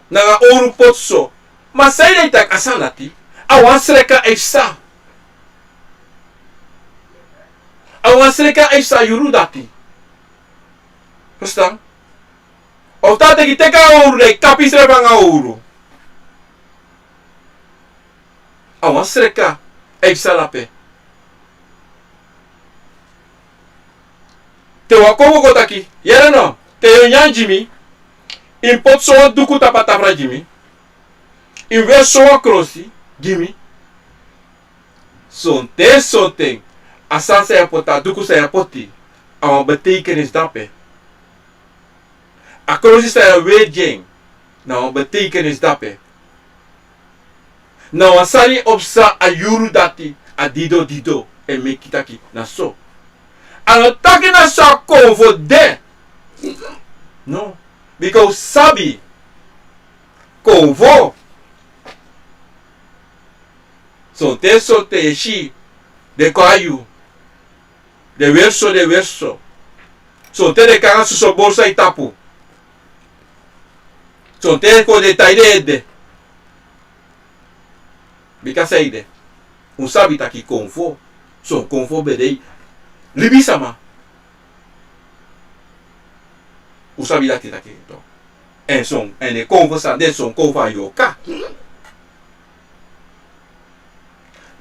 Speaker 1: Nanga oru potso. Ma sai tak asanati. Awan sreka efsa. Awan sreka efsa yuru dati. Verstaan? Of dat ik teka ouro de kapis rebanga ouro. Awan sreka efsalape. Te wakomo kotaki. Yere no. Te yonyan jimi. In pot so duku tapatafra jimi. In weer so krosi jimi. Sonte sonteng. Asan sa pota duku sa poti. Awan betekenis dape. Akrosi sa weer jeng. Nou betekenis dape. Nou asani opsa ayuru dati. Adido dido. En mekitaki na so. Ano taki na so Akomfo de. No. Because sabi. Akomfo. So te shi. De kayu. De verso. So te de kanga so bolsa itapu. So te ko de taide. Bika seide. Un sabi taki Akomfo. So Akomfo bedei. Libe Sama. Usabi dati taki to. En de Akomfo sa de son kofa yoka.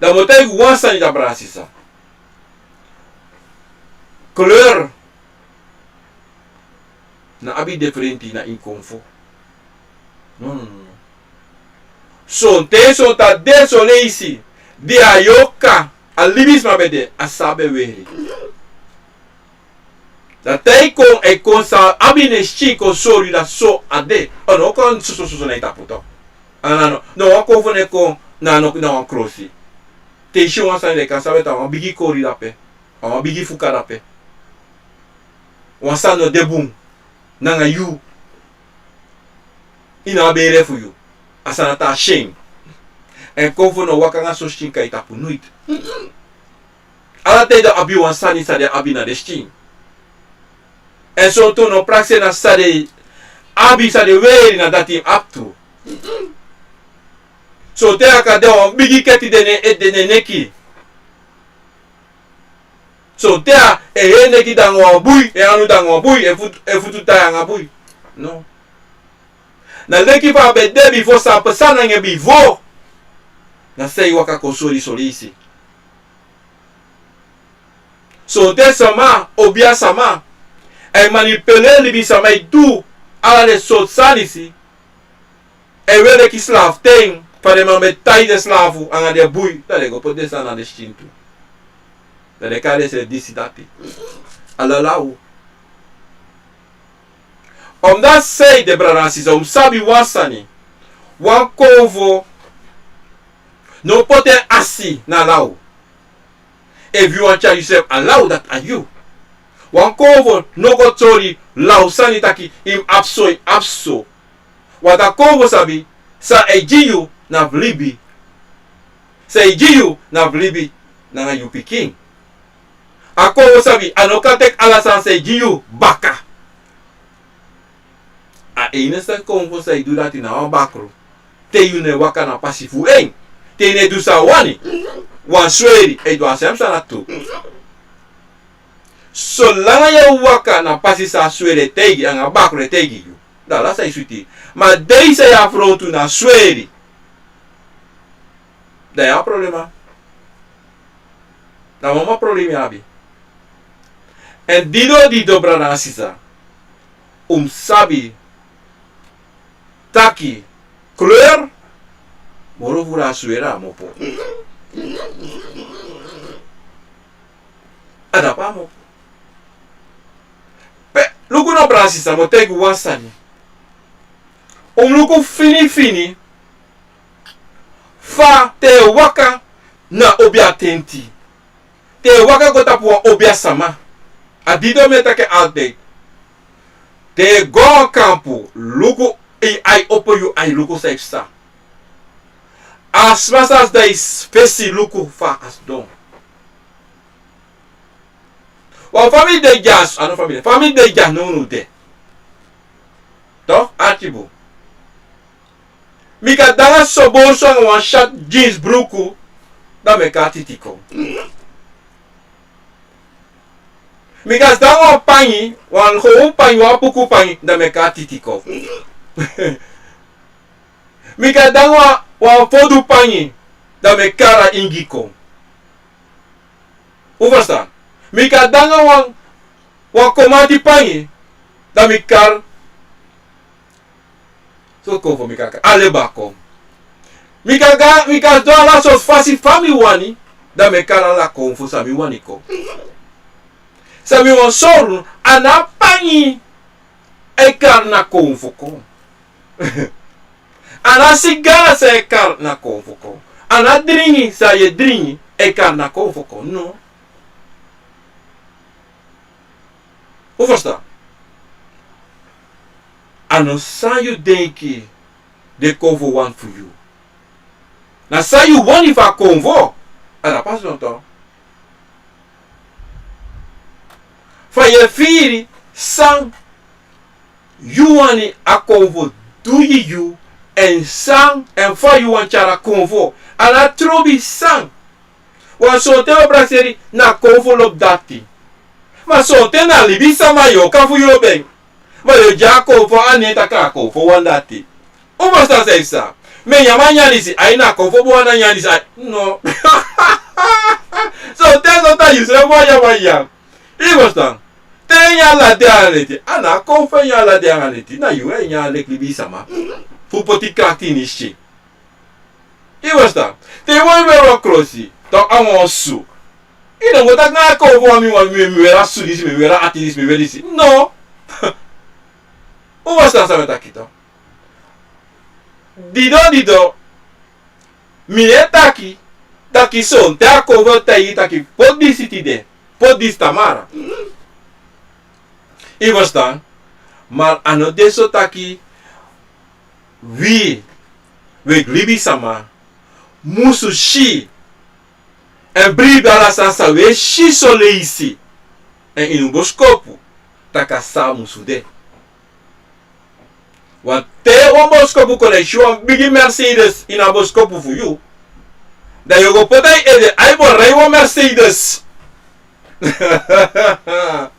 Speaker 1: Da motei wan sani da brasisa. Kleur. Na abi differenti na Akomfo. No. Son ta de soleisi. Di ayoka. A Libe Sama bede asabe weri. Da tei kon e kon sa abine chiko sori da so ade. Ono kon so na itaputo. Ano no Akomfo ne kon na no krosi. Te shi wan sa ne kan sabe ta wan bigi kori dape. Wan bigi fuka dape. Wan sa no debum. Nanga yu. Ina bere fu yu. Asana ta shame. En Akomfo no wakanga so shinka itapu nuit. Ala te da abi wan sani sa de abi na de shin. En so to no praxe na sa de abi sa de weri na dati aptu. So te akade on bigi keti dene neki. So te a neki dango bui e anu dango bui e futu tayanga bui. No. Na leki fa bede before sa pesana nge before. Na sei waka kosori solisi. So te sama obia sama e manipele libi sama i tu ala de sot sanisi. E wele ki slaaf ting para de met tai de slaafu anga de bui. Tale go pot desa na de shintu. Tale kade se disi dati. Alla lau. Omdat sei de branasi sabi wasani. Wang Akomfo no pote asi na lau. If you want to yourself allow that are you. Wang Akomfo no go tori lau sani taki im apso. Wat Akomfo sabi sa ejiyu na vlibi. Sa ejiyu na vlibi na you piking. Akomfo sabi anokatek alasan sa ejiyu baka. A eneste Akomfo sa do dat in a bakro. Te yune waka na pasifu eng. Te ne do sa wani. Wan sweri e do asem sa na tu. So langa ya waka na pasi sa sweri tegi anga bakro tegi you. Da la sa isuti. Ma dei sa ya frontu na sweri. Da ya problema. Da mama problema abi. En dido brana sisa. Sabi taki kleur moro vura suera mopo. Ada pa mo. Pe luku no brasisa mo tegu wasani. Luku fini fa te waka na obia tenti. Te waka gota puwa obia sama. Adido metake alde. Te go campo luku ai opo you ai luku seksa. As masas da is fesi luku fa as don. Wa family de gas, ano family de gas no de. Toch atibu. Mika danga sobo so wan short jeans bruku da me katitiko. Mika danga panyi wan ho panyi wa puku panyi da me katitiko. Mika danga wa fodu panyi da me kara ingiko. Overstand? Mika danga wa komati panyi da me kar so Akomfo mika ale bako. Mika do ala so fasi fami wani da me kara la Akomfo sami wani ko. Sami wan soru ana panyi e kar na Akomfo ko. Ana sigara sa e kar na Akomfo ko. Ana dringi sa ye dringi e kar na Akomfo ko. No. Hoe verstaan? Ano sa you denki de Akomfo want for you. Na sa you want if Akomfo. Ana pas longtemps. Fa ye firi sang you want Akomfo do you en sang en fa you want chara Akomfo. Ana trobi sang. Wan sote obraseri na Akomfo lop dati. Ma sote na Libe Sama yo kan fu yo beng. Ma yo ja Akomfo aneta ka Akomfo wan dati. O basta say sa. Me yama nyani si ai na Akomfo bo wana nyani si. No. So so ta you say mo yama yang. I basta. Te nya la de aneti. Ana Akomfo nya la de aneti. Na you nya lek Libe Sama. Fu poti krakti ni shi. I basta. Te wo me ro krosi. To awon su. I don't go tak na Akomfo mi wera su disi, mi wera ati disi, mi wera disi. No. O basta sa meta kita. Dido. Mi e taki son, te Akomfo te yi taki, pot disi ti de, pot disi tamara. I basta. Maar ano deso taki, we Libe Sama, musu shi, en bribe ala sansa we shi sole isi. En in boskopu taka sa musu de. Want te wan boskopu kone, she wan bigi Mercedes in a boskopu for you. Dan you go put in the I will ride one Mercedes. Dan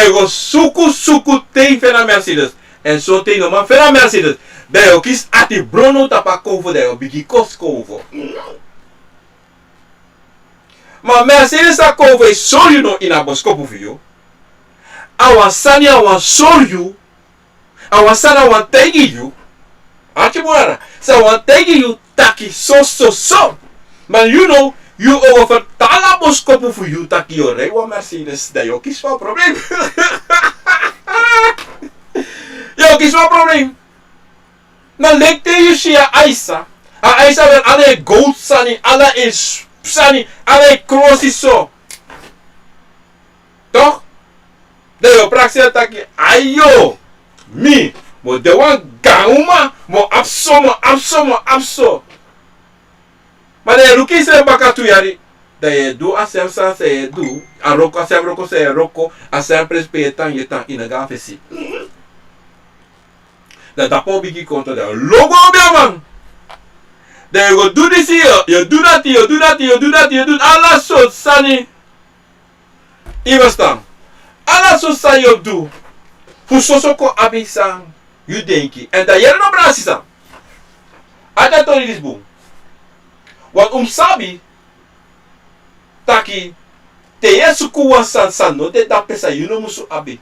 Speaker 1: you go suku te fena Mercedes. En so te no man fena Mercedes. Dan you kies ati brono tapa kovo dan you bigi kos kovo. Maar Mercedes a kovo is so you know in a boskopu for you. Our sani I want show you. Our son I want take you. Aren't you buena? So I want take you taki so. Maar you know, you over tala boskopu for you taki yo rij wa Mercedes. Dat yo kies wel probleem. Yo kies wel probleem. Nou lekte je shia Aisa. Aisa wel alle gold sani, alle is sani, alle crossi so. Toch? Dat yo praxia taki ayo. Mi, mo de wan gauma, mo abso. Maar de ruki se baka tu yari. Da je do asem sa se do, a roko asem roko se roko, asem prespe yetan ina gafesi. Da tapo bigi konto da logo bia man. Da you go do this here, you do that, you do alla so sani. Iwastan. Alla so sani you do. Fu sosoko abisan you denki. En da yere no brasisa. Ata tori this boom. Want sabi taki te yesu kuwa san no de da pesa you no musu abi.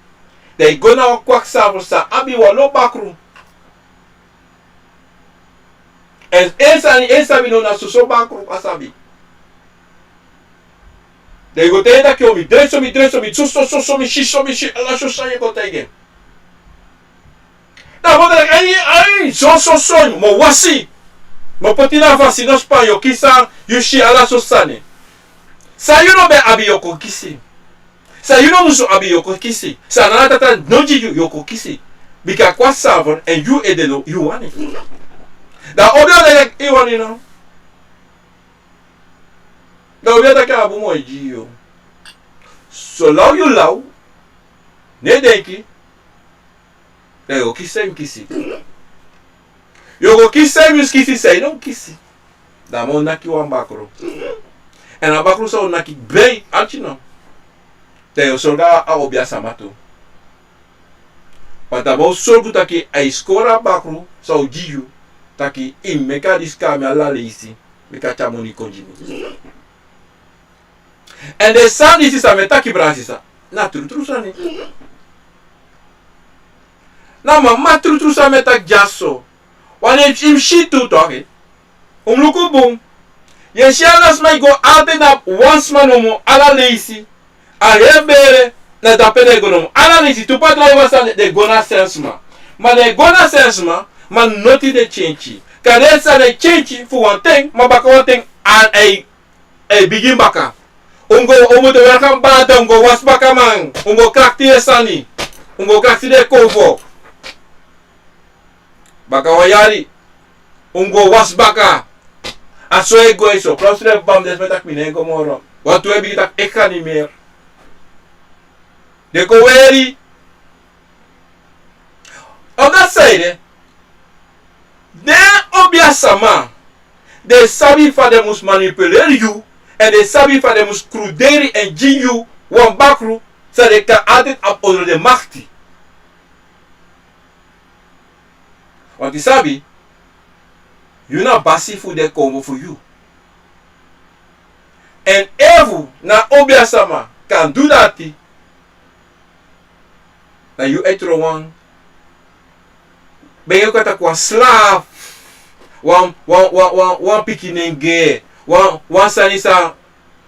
Speaker 1: De gona kwak sa abi wa lo bakru. En sabi no na so bakru asabi. De go te da kyo mi dreso mi so mi shi ala so sa ye go tegen. Da mo da ai so mo wasi. Mo potina fasi no spanyo kisa yushi ala so sani. Sa you no be abi yoko kisi. Sa you no musu abi yoko kisi. Sa na tata no ji yoko kisi. Bika kwa savor and you edeno you wani. Da obio de like wani no. Da obio da ka abu mo ji yo. So law you law. Ne denki. Da yo kisi. You go kiss them, you kiss say, don't kiss it. Da mo naki wan bakro. En a bakro sa naki brei, achi no. Te yo solga a obia samato. Pata mo solgu taki a iskora bakro sa o jiyu. Taki im meka diska me alla leisi. Meka chamoni konjimi. En de sani si sa me taki brasisa. Na tru sani. Na ma tru sa me tak jaso. Wanneer je hem shit doet, toch? Luku boom. Je shalas mij go altijd op once man om alla lazy. A rebere na dapene gonom. Alla lazy tu pa drive was de gona sense ma. Maar de gona sense ma, man noti de change. Kade sa de change for one thing, maar baka one thing and a begin baka. Omo de welcome bata, go was baka man. Go crack the sani. Go crack the cover. Baka wayari ungo was baka aso ego eso prosre bam des metak minengo moro watu ebi tak ekani mer de ko weri on that side de obia sama de sabi fa de mus manipuler you and de sabi fa de mus cruderi en you wan bakru sa de ka adet op onder de machti. Want die sabi, you na basi fu de kombo for you. En evu na obia sama kan do dati. Na you etro wan. Ben je kata kwa slaaf. Wan pikinenge. Wan sanisa.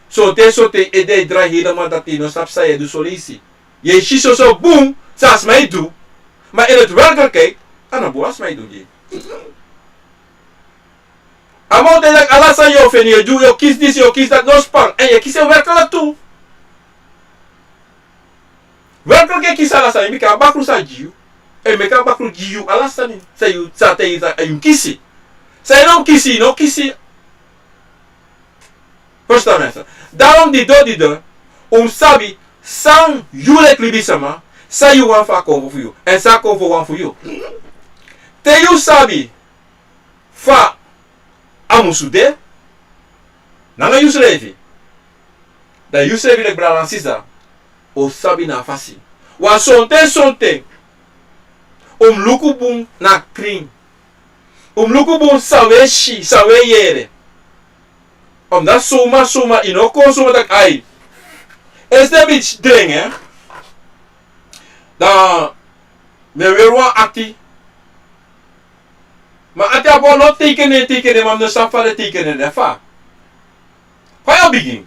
Speaker 1: Sote ede dra helemaal dati no sap sa je du solisi. Je shiso so boom, sas mij do. Maar in het werkelijkheid ana boas mij doen je. Amount de like alla san yo feni you yo kiss this yo kiss that no span en je kiss je werkelijk toe. Werkelijk kiss alla san mi ka bakru sa jiu. En me ka bakru jiu alla san say you sa te you kissi. Say no kissi. First mensen. Daarom die do sabi san you like Libe Sama. Sa you wan fa konvo for you. En sa konvo wan for you. te you sabi fa amusude nanga you srevi da you srevi lek brala sisa o sabi na fasi wa sonte luku bun na kring luku bun sawe shi sawe yere da soma ino konsoma tak ai este bich dreng da me werwa ati ma ati abo no tekene mam no safare tekene ne fa yo begin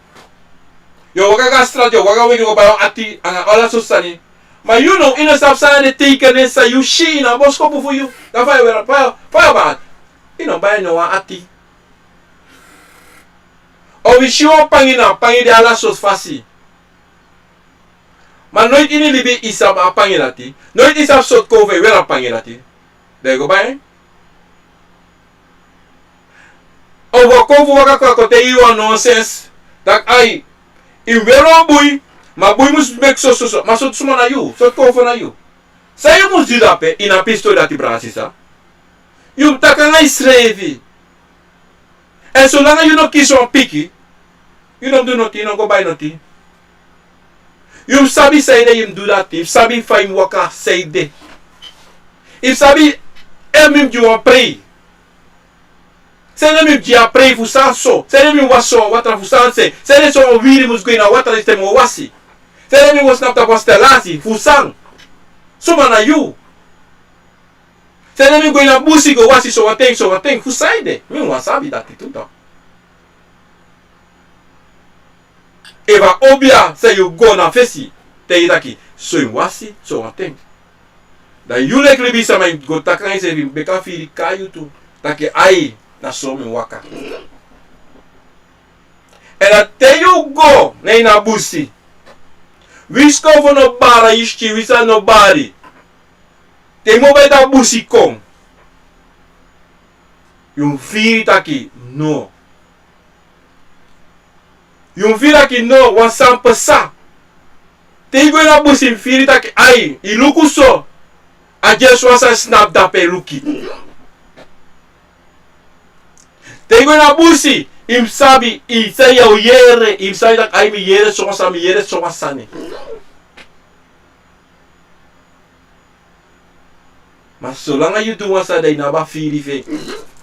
Speaker 1: yo waka gastra yo waka wiki ko ba ati anga ala susani ma you know ina safsana de tekene sa you shi na bosko pu fu you da fa yo pa ba ino ba no wa ati o wi shiwo pangi de ala sos fasi ma nooit ini libi isam a pangi lati nooit isam sot ko ve wera pangi lati de go ba o wakofu waka kwa te iwa nonsense tak ai in wero bui ma bui mus mek so ma so suma na you so kofu na you sa you mus didape ina pisto dati brasisa you takanga isrevi e so langa you no kiso piki you don't do nothing, you don't go buy nothing. You sabi say that you do that. If sabi find waka say that. If sabi emim you pray. Say them you pray for so. Say them you was so what for say. Say them so really was going na what is them wasi. Say them you was not was telasi for sang. So man you. Say them you going na busi go wasi so what thing for say that. Me wasabi that too. Eva obia say you go na fesi te itaki so in wasi so aten da you like Libe Sama go takai se beka firi kayu tu take ai na so mi waka and te you go na ina busi wisko for no bara iski wisa no bari te mo beta busi kom you firi taki no yung fira ki no wan 100%. Te go na busi firi taki ai iluku so a just wasa snap da pe luki. Te go na busi im sabi I say yo yere im sabi tak ai mi yere so sani. Mas so langa you do wasa dai na ba firi fe.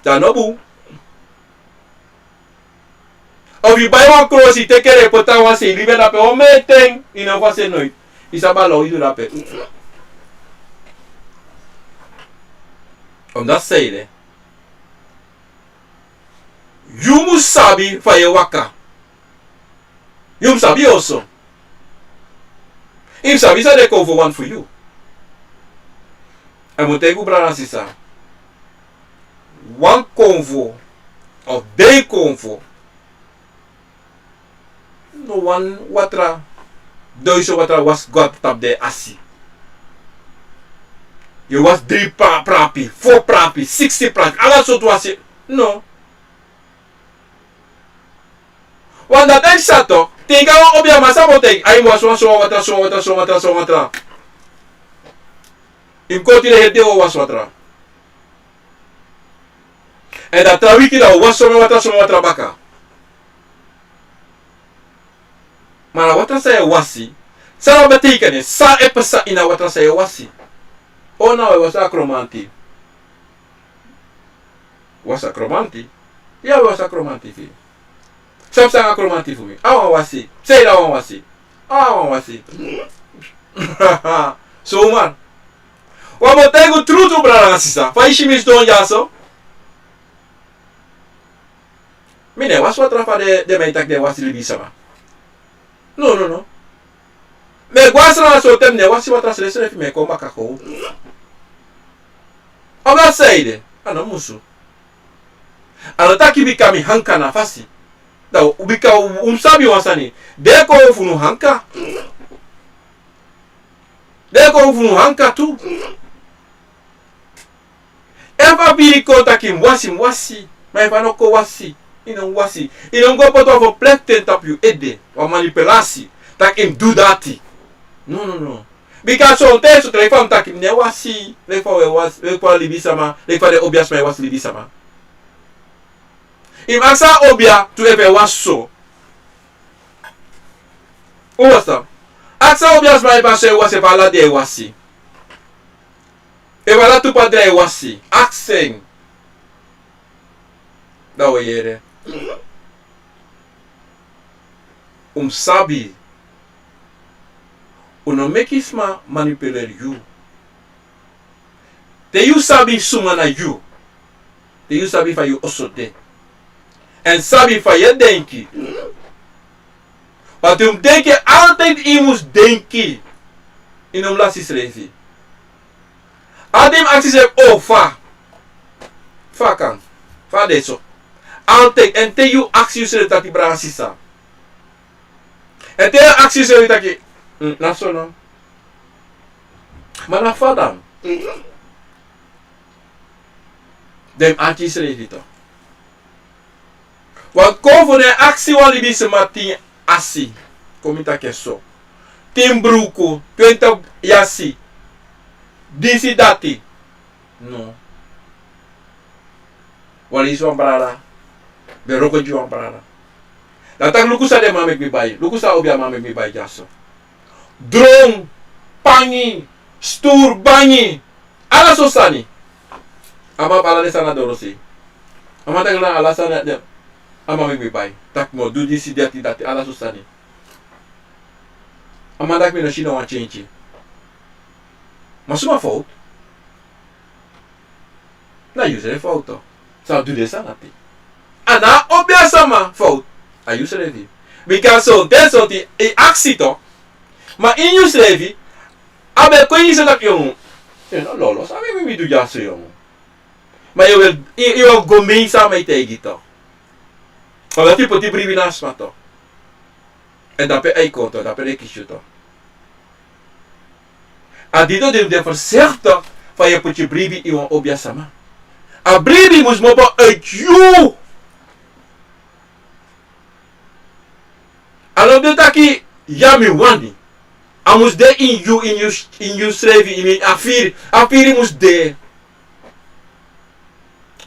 Speaker 1: Da no bu. Of you buy one cross, you take a report and say, Libe Sama, oh, me thing, you know, what's a noise. It's about law, you do that. On that side, you must sabi for your waka. You must sabi also. If sabi, so they call for one for you. I'm going to take you, brother and sister. One convo, of they convo. No one watra doiso watra was got tap de asi. You was 3 prapi, 4 prapi, 60 prapi. Ala so to asi. No. Wan dat ek sato, tinga wa obia masabote. Ai was so watra. Im koti de hede was watra. En dat trawiki da was so watra baka. Maar watra saya wasi. Sa betekenen sa epesa ina watra saya wasi. Ona we was akromanti. Was akromanti? Ja, was akromanti fi. Sap sang akromanti fu mi. Awan wasi. Say da awan wasi. Awan wasi. So man. Wa mo tego trutu brala sisa. Fa ishi mis don jaso. Mine was watra fa de meitak de wasi Libe Sama. No. Me guasra so temne wasi watra selesere fi me komba kako. Oga seide, ano musu. Ano taki bikami hanka na fasi. Da ubika umsabi wasani. Deko funu hanka. Deko funu hanka tu. Eva biriko taki mwasi. Ma no ko wasi. Ino wasi. Ino go poto of plekten tap you ede. Wa manipulasi. Tak im do dati. No. Because so te so te fam takim ne wasi le fa Libe Sama le fa de obias mai was Libe Sama. Im aksa obia tu efe was so. O wasa. Aksa obias mai pa se was e fala de wasi. E wala tu pa de wasi. Akseng. Da o yere. Sabi. Uno mekisma manipuler you. Te you sabi sumana you. Te you sabi fa you also de. En sabi fa je denki. Want denki altijd imus denki. In lasis revi. Adem acties heb fa. Fa kan. Fa deso. Altijd. En te you acties heb dat die brasisa. En te acties heb dat die national. Maar na fadam. Dem acties revi toch. Want kom de actie van Libe Sama tin asi. Kom ita keso. Tin bruku. 20 yasi. Disi dati. No. Wali is wan brada. Beroko ji wan brada. Datak lukusa de mamek mi bayi. Lukusa obia mamek mi bayi jaso. Drong. Pangi. Stur bangi. Ala so sani. Ama pala de sana dorosi. Ama tagla ala sana de. Ama mi bay tak mo do disi dati ala susani ama dak mi no shino wan change masuma fault na use fault sa do de sanati ana obia sama fault I use revi because so that's what the accident ma in use revi abe ko yin sa tak yung no lolo sabi mi do jaso yung ma you will go me sa may tegito. Kalau tipo ti privinas mato. En dape ai konto, dape rekishuto. Adito de verzegto van je putje bribi iwan obia sama. A bribi mus mobo uit you. Alo de taki yami wani. Amus de in you srevi in afiri mus de.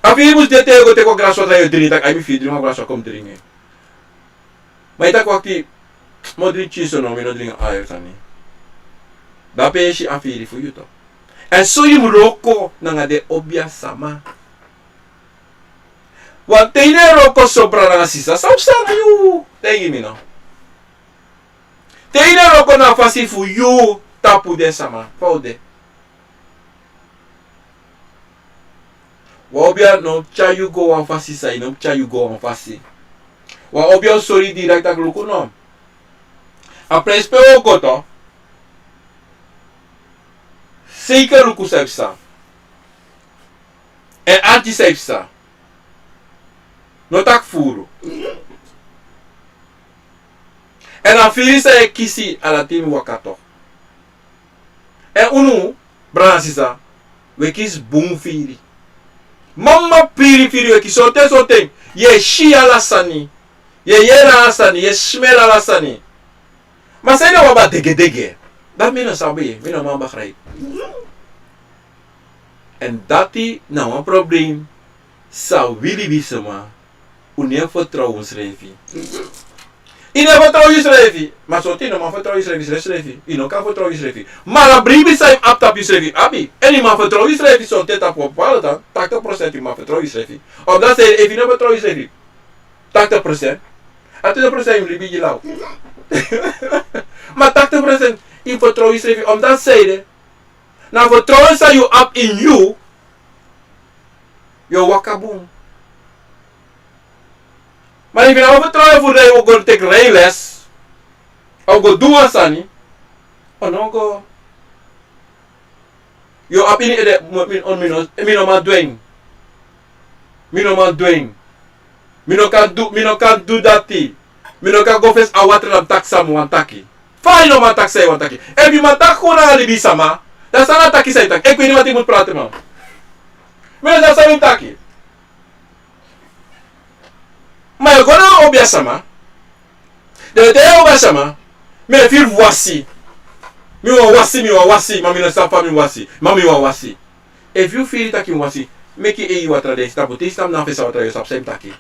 Speaker 1: Afiri mus de teko graso tra yo drini tak ai mi fidri ma graso kom drini. Ma ita kwakti modri chiso no mi no dringa air tani. Dape shi afiri fu yuto. En so yim roko nanga de obia sama. Wan teine roko sobra nanga sisa sausana yu. Tengi mi no. Teine roko na fasi fu yu tapu de sama. Faude. Wa obia no chayu go wan fasi sai no chayu go wan fasi. Wa obia sorry direct ak luku no. Apre espe o goto. Zeker luku sepsa. En anti sepsa. No tak furu. En dan firi sa e kisi ala timi wakato. En unu bransisa we kis boom firi. Mama piri we kisote ye shi ala sani. Ye yera ala sani, ye smell ala sani. Maar zijn er wel wat dege. Dat mina sabi, mina mama begrijp. En dati nou een probleem. Zou Libe Sama unie vertrouwensrevi. Ine vertrouwensrevi. Maar zo tien man vertrouwensrevi. Ino kan vertrouwensrevi. Maar een brief is hem aptap isrevi. Abi. En iemand vertrouwensrevi zo teta op bepaalde dan. 80% iemand vertrouwensrevi. Omdat ze even niet vertrouwensrevi. 80%. En 20% in Libe Jilau. Maar 80% in vertrouwensrevi. Omdat ze na vertrouwen sa you up in you. Yo wakaboom. Maar if you nou vertrouwen voor dat je ook take rijles. Of go doen sani. Oh no go. Yo up in it mino ma doing. Mino kan do dati. Mino kan go face a water lam taksam wan taki. Fine no ma taksay wan taki. If you ma takko na Libe Sama. Dat is een takkie zijn tak. Ik weet niet wat ik moet praten, man. Maar dat is een takkie. Maar je gaat obia sama. De obia sama. Maar vier voici. Mi wa wasi, mami no safa mi wasi. Mami wa wasi. If you feel taki wasi, make it watra de sta puti stam na fesa watra yo sap sem taki.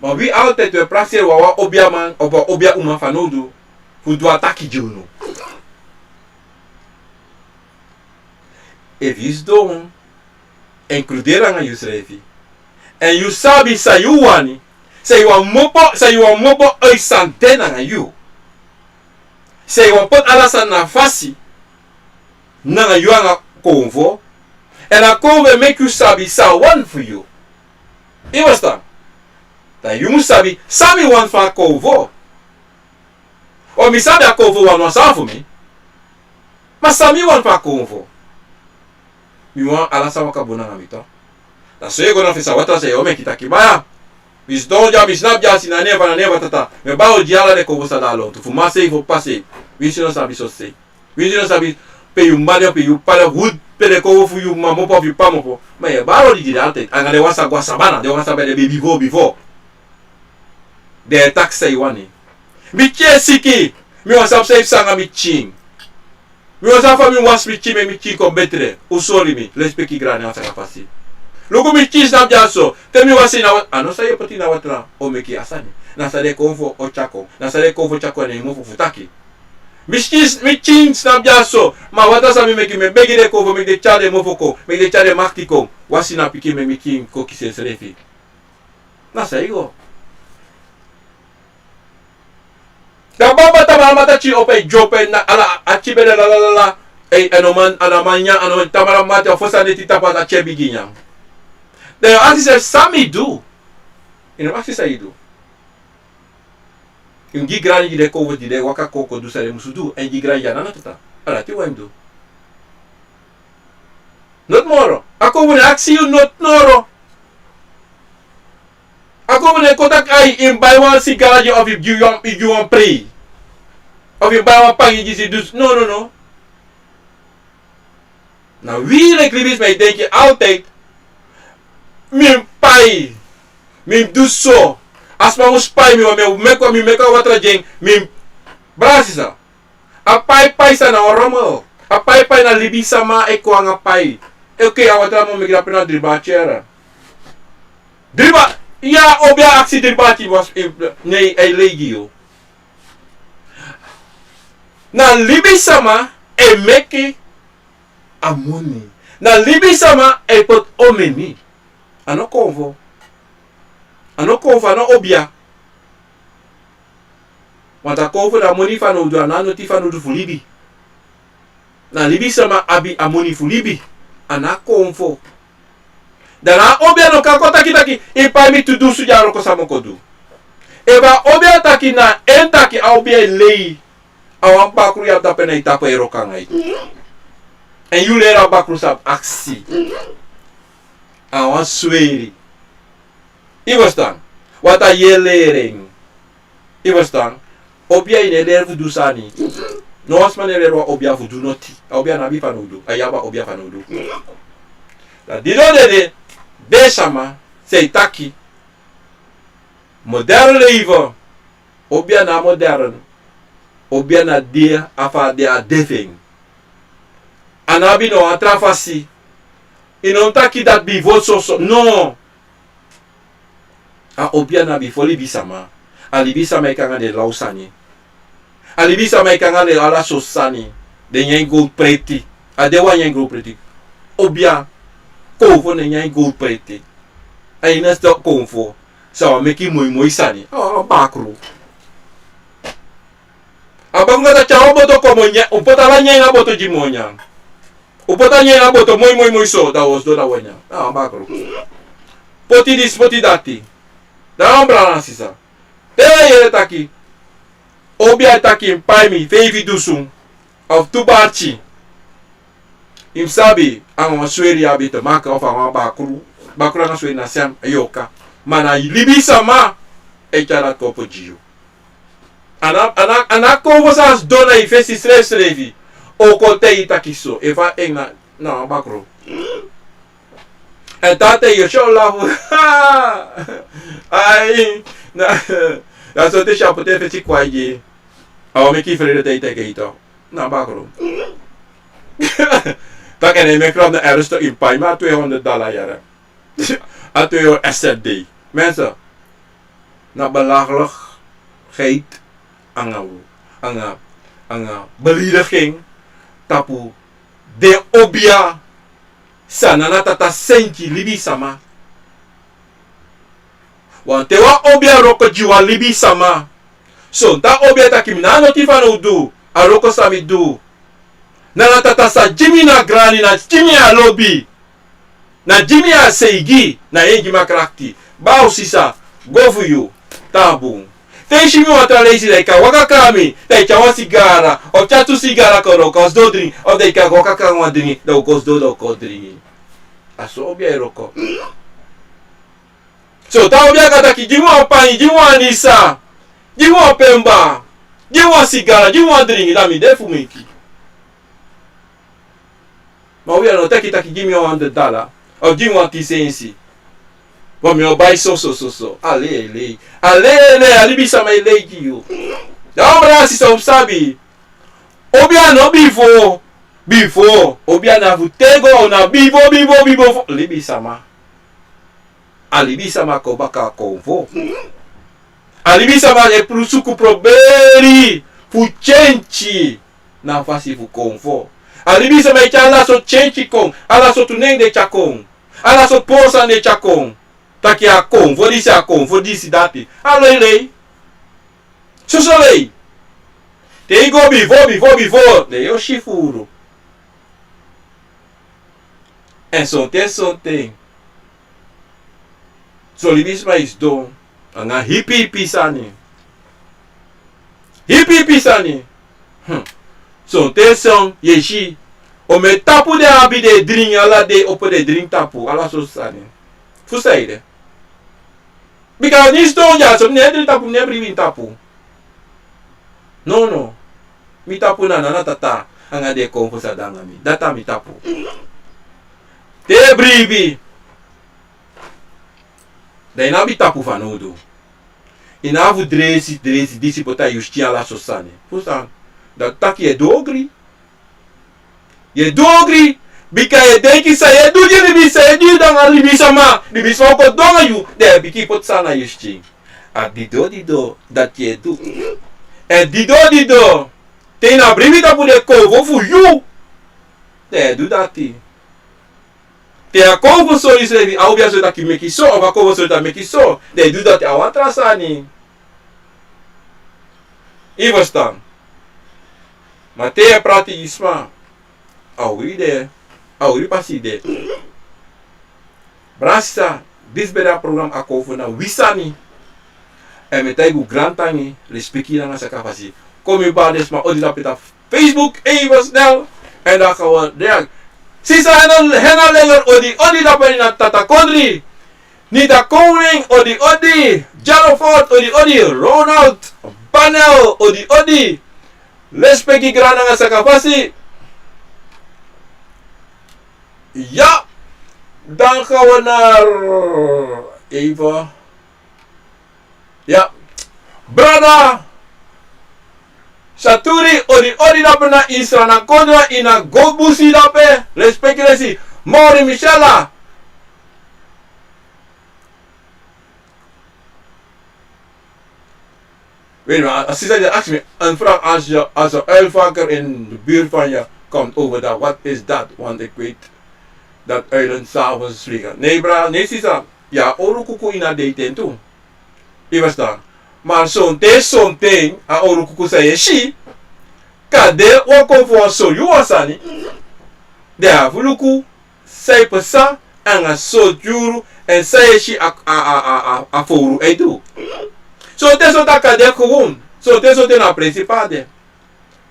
Speaker 1: Maar wie altijd we praxer wa obia man of obia uma fanodu fu do ataki juno. If you don't includeer nga you srefi. En you sabi sa you wani, sa you a mopo oi santena nga you. Sa you put alasan na fasi na you nga konvo. En a konvo make you sabi sa one for you. You understand? Dat you must sabi one for konvo. O mi sabi a konvo one was for me. Maar sabi one for konvo. Mi wan alasan wakabona nga mito. Dat so je gonna fisa watra se ome kitaki baya. Bis donja bis nabja si na neva tata. Me ba o diala de konvo sa dalo. Tu fuma se fo pase. Bis no sabi so se. Bis no sabi pe yu mane pe yu pala wood pe de konvo fu yu mamo po yu pamopo. Ma ye ba o di date. Anga de wasa gwa sabana, de wasa be de baby before. De tak say wani. Mi che siki. Mi wasa safe sanga mi ching. Mi wasa fa mi was mi chime mi ching ko betre. Usori mi. Lespeki grani wasa kapasi. Lugu mi chis na jaso. Te mi wasi na ano sa ye poti na watra o meki asani. Na sa de konfo o chako. Na sa de konfo chako ne mo futaki. Mi chins na jaso. Ma wata sa mi meki me begi de konfo me de chade mo foko. Me de chade maktiko. Wasi na piki me mi king ko kisenserefi. Na sa igo. Da baba tamara matachi ope jope na ala achibele la anoman alamanya anoman tamara mata fosa de titapa da chebiginya. The artist says Sami do. You know what he do? Yung gigrani de ko di de waka koko du sare musudu en gigrani ya nana tata. Ala ti wem do. Not moro. Ako wone aksi you not noro. Ako wone kotak ai in buy one cigar of you want pray. Of you buy one pang you just do no. Now we like libis may denk je altijd min pai min do so as ma us pai mi meka watra jeng min brasisa a pai sa na romo a pai na Libe Sama e ko nga pai okay awatra mo migra pena driba chera driba ya obia aksi driba ti was nei ai legio na Libe Sama e meki amoni na Libe Sama e pot omeni ano konvo ano obia wanta konvo da moni fano do anano ti fano do fulibi na Libe Sama abi amoni fulibi ana konvo dana obia no kakota kitaki e pa mi tu du su jaro ko samoko du e ba obia taki na entaki a obia lei awan pakru ya tapena itapa eroka ngai en you lera bakru sap aksi awan sweri. Iwastan. Wata yelering. Iwastan. Obia ine der fu sani. No asman ere wa obia fu noti. Obia nabi fanudu. Ayaba obia fanudu. La dido de sama sei taki. Modern leven. Obia na modern. Obia na dia afa dia deving. Anabi no atrafasi. Inon taki dat bivot so. No. A obia na bifo Libe Sama. A Libe Sama ikanga de lausani. A Libe Sama ikanga de ala so sani. De nyen gold prati. A dewa nyen gold prati. Obia. Konfo ne nyen gold prati. A ina sto konfo. Sawa meki moi sani. A bakru. A bangunga ta chawo boto komo nya. Upota la nyen a boto jimonya. Upota nyen a boto moi so. Da was do da wanya. A bakru. Poti dis poti dati. Da ombrana sisa. Te taki. Obia taki pai mi feivi dusum. Of tubarchi. Im sabi ang sweri abito maka of ang bakru. Bakru ang sweri na siam ayoka. Mana Libe Sama e charat ko po jiyo. Anak ko wasas dona i fesi stress revi. O ko te itakiso. Eva eng na bakru. En tate yo show love. Ay Ja, so te chapote fesi kwaiji. Awa me ki vrede te te keito. Na bakro. Dan kan je me krab na ergens in pijn, maar $200 jaren. A €2 SLD. Mensen, na belachelijkheid, aan belediging, tapu, de obia, sanana tata senti Libe Sama. Want te wa obia roko jiwa Libe Sama. So, ta obia takim na notifa no do, a roko sami do. Na tata sa Jimmy na grani na Jimmy a lobby. Na Jimmy a seigi na yengi makrakti. Bao sisa, go for you. Tabu. Tem shimi wata lazy like waka kami, like chawa sigara, of chatu sigara koro kos do drink, of they ka waka kama drink, do kos do ko drink. Aso obia roko. So ta obia kata ki jimu apani, jimu anisa, jimu apemba, jimu sigara, jimu drink, da mi defu miki. Ma obia no taki jimu $100, of jimu antisensi. But me buy so. Ale, Libe Sama leki you. Da obra si sa sabi. Obia no before. Obia na vutego na bivo. Libe Sama. A Libe Sama ko Wang Akomfo. A Libe Sama e prusuku proberi fu chenchi na fasi fu konfo. A Libe Sama e chala so chenchi kong, ala so tuneng de chakong, ala so posa de chakong. Taki Akomfo disi dati. Alele. Susolei. Te go before. De yo furu. En something. So Libe Sama is done. Anga hippie sani. So te son yeshi. O me tapu de abi de drink ala de opo de drink tapu. Ala so sani. Fusaide. Because ni stone ya so ne tapu ne briwin tapu. No. Mi tapu na tata anga de konfo sa danga mi. Data mi tapu. Te bribi. Dai na bi tapu fanodo. Ina vu dresi disi pota yusti ala so sani. Fusa. Da taki e dogri. Bika ye denki sa ye du Libe sa ye du danga Libe Sama. Libe Sama ko donga yu. De biki pot sana yusti. A dido dat ye du. E dido. Te na bribi tapu de konfo fu yu. De du dati. Te a konfo so islevi. A obia so taki meki so. Of a konfo so taki meki so. De du dati a wantra sani. Ivostan. Ma te e prati isma. Auri pasi de. Brasa, disbeda program Akomfo na wisani. En met taigu grantangi, respecti na sa kapasi. Kom je ba desma odi lapita Facebook even snel. En dan gaan we react. Sisa hena lenger odi lapita na tata kondri. Nita koning odi. Jalofort odi. Ronald Panel odi. Respecti grana sa kapasi. Ja, dan gaan we naar even. Ja, brada Saturi odi dape na Isra na kondra ina gobusi dape. Respecti Mori Michela. Weet je maar, als je ask me een vraag als er uilvaker in de buurt van je komt over dat, wat is dat? Want ik weet dat uilen s'avonds vliegen. Nee bra, nee sisa. Ja, orukuku ina daten toe. Je verstaan. Maar zo'n ding, a orukuku zei shi. Kade Akomfo so you wasani. De avuluku sei pesa anga so juru en sei shi a furu edu. So te so ta kade gewoon. So te so te na principade.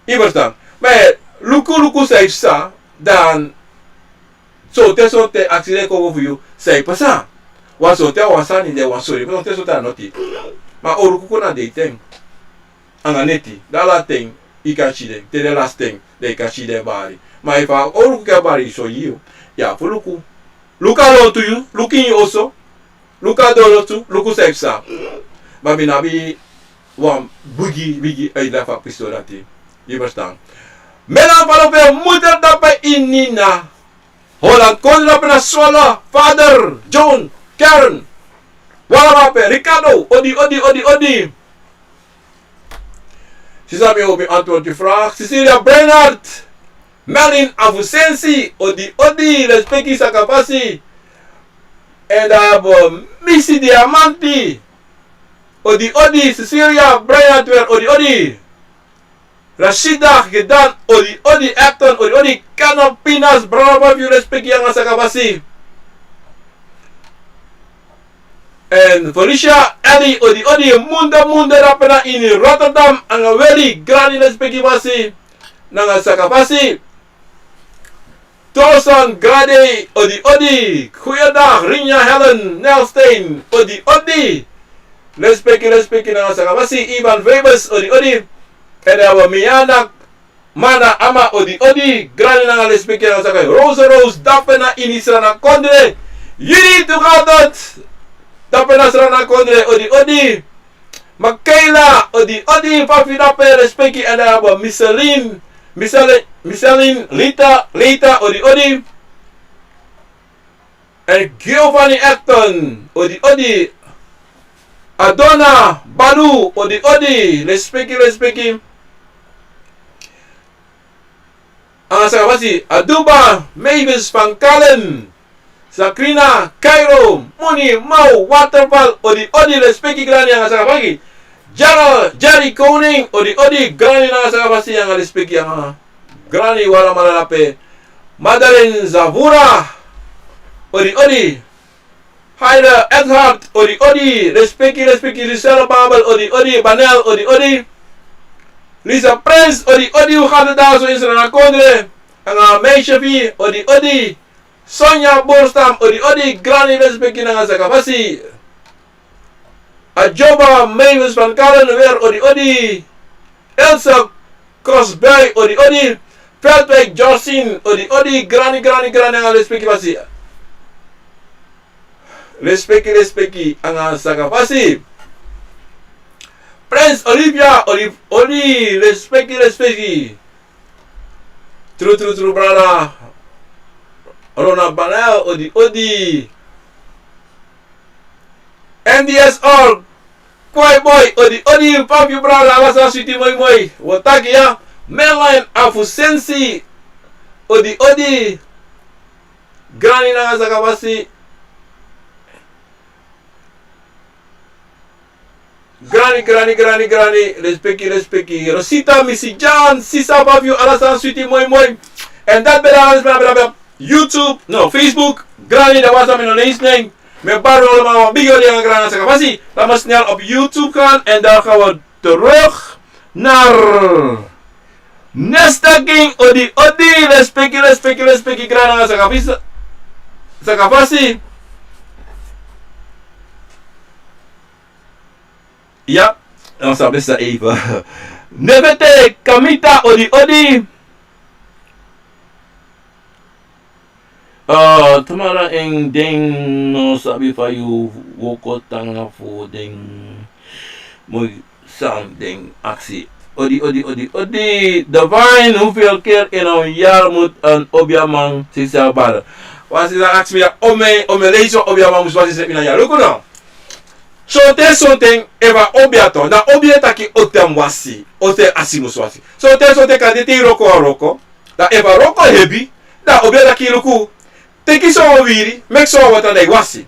Speaker 1: Je verstaan. Maar luku sei sa dan so te so te accident ko for you sei pesa. Was so te wasani de wasori. But te so ta noti. Ma orukuku na de tem. Anga neti. Dala tem. Ikashide. Te de last thing. De ikashide bari. Ma if I orukuku bari so you. Ya fuluku. Look alone to you. Looking you also. Look at the too. Look sa. But me na be wan bigi uit de pistool dati. Je verstaan. Melan palope moeder dape inina. Holland kon dape na swallow. Vader, John, Karen. Wala mape, Ricardo, odi. Ze zou me antwoord je vraag. Cecilia Bernhard. Melin Avusensi, odi, respecti sakapasi. En daar hebben we Missy Diamanti. Odi, Cecilia Bernhard weer, odi. Rashida Gedan, odi, Acton, odi, Canopinas, bravo, you respect yang sakapasi. En Felicia Ellie, odi, munda rapena in Rotterdam, ang weli, grani respecti basi. Nanga sakapasi. Torson Grade, odi. Goeiedag, Rinja Helen, Nelsteen, odi. Respecti nanga sakapasi. Ivan Webers, odi. En dan hebben we Mianak, Mana Ama, odi. Grani nanga respecti nanga sakapasi. Rose, Dapena Inisra na Kondre. Jullie toe gaat het. Dapena Sra na Kondre, odi. Michaela, odi. Papi Dape, respecti. En dan hebben we Micheline, Lita, odi. En Giovanni Acton, odi. Adona, Balu, odi. Respecti. Sakapasi, Aduba, Mavis van Kalen, Sakrina, Cairo, Muni, Mau, Waterfall, odi. Respecti grani ang sakapagi. Jerry Koning, odi. Grani ang sakapasi ang respecti ang Grani wala malalape. Madeline Zavura, odi. Haida Edhart, odi. Respecti. Lucella Babel, odi. Banel, odi. Lisa Prince, odi. Hoe gaat het daar zo in zijn kondre? Ang meisje vi, odi. Sonja Borstam, odi. Grani respecti ng sakapasi. Ajoba Mavis van Karen weer, odi. Elsa Crossberg, odi. Veldwijk Jocelyn, odi. Grani ang respecti basi. Respecti ang sakapasi. Prince Olivia, odi. Respecti. True, brother. Rona Banel, odi. NDSR, Kwai boy, odi. Papi brother, alasa sweetie moi. Wataki ya. Meline Afusensi, odi. Grani nanga sakapasi. Grani. Respecti. Rosita, Missy John, Sisa Papi, alasa sweetie moi. En dat bela YouTube, Facebook. Grani, dat was dan mijn leesning. Met paar allemaal bigger die aan grana sakapasi. Laten we snel op YouTube gaan en dan gaan we terug naar Nesta King, odi. Respecti grana sakapasi. Ja, dan stap ik even. Nevete Kamita, odi. Tomara eng ding no sabi fa you woko tanga fo ding mooi sound ding actie. Odi. Divine, hoeveel keer in een jaar moet een obiamang zichzelf baren? Was is dat actie weer ome lezen obiamang moet was in een jaar? Look nou. Something eva obiato. Na obiataki otem wasi. Ote asimus wasi. Something kan dit roko. Da eva roko hebi. Da obiataki luku. Teki so wiri, mek so wat aan wasi.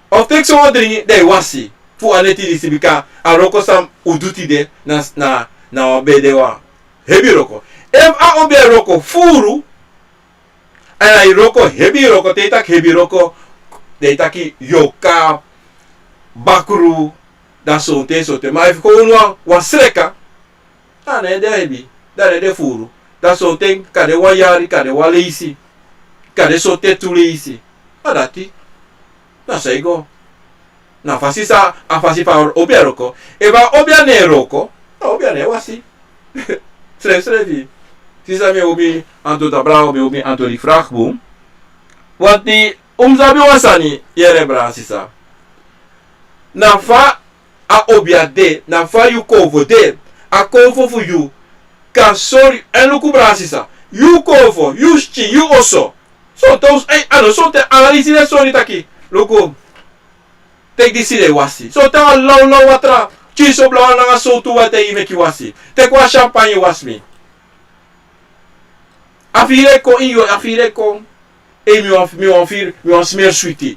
Speaker 1: Of tek so dringi, de wasi. Fu aneti di sibika, a roko sam uduti de na bedewa. Hebi roko. A obe roko furu, en a roko hebi roko, tetak hebi roko, tetaki yoka, bakuru, da sote. Maar if gewoon wa sreka, ne de hebi, da de furu. Da sote, kade wa yari, kade wa leisi. Kade sote tulisi. Dati. Na saigo. Na fasisa afasi pa obia roko. Eva obia ne roko. Na obia ne wasi. Srevi. Sisa me obi anto tabra obi anto di vraagboom. Want die umzabi wasani yere bra sisa. Na fa a obia de, na fa you cover de, a cover for you, kan sorry, en luku brasisa, you cover, you chi, you also. So, those, ano, so, te analyse de sorry taki, luku, take this in wasi. So, te a low watra, chiso bla nanga so tu wate i meki wasi. Te kwa champagne was me. Afire ko iyo, afire ko, mi wan smear sweetie.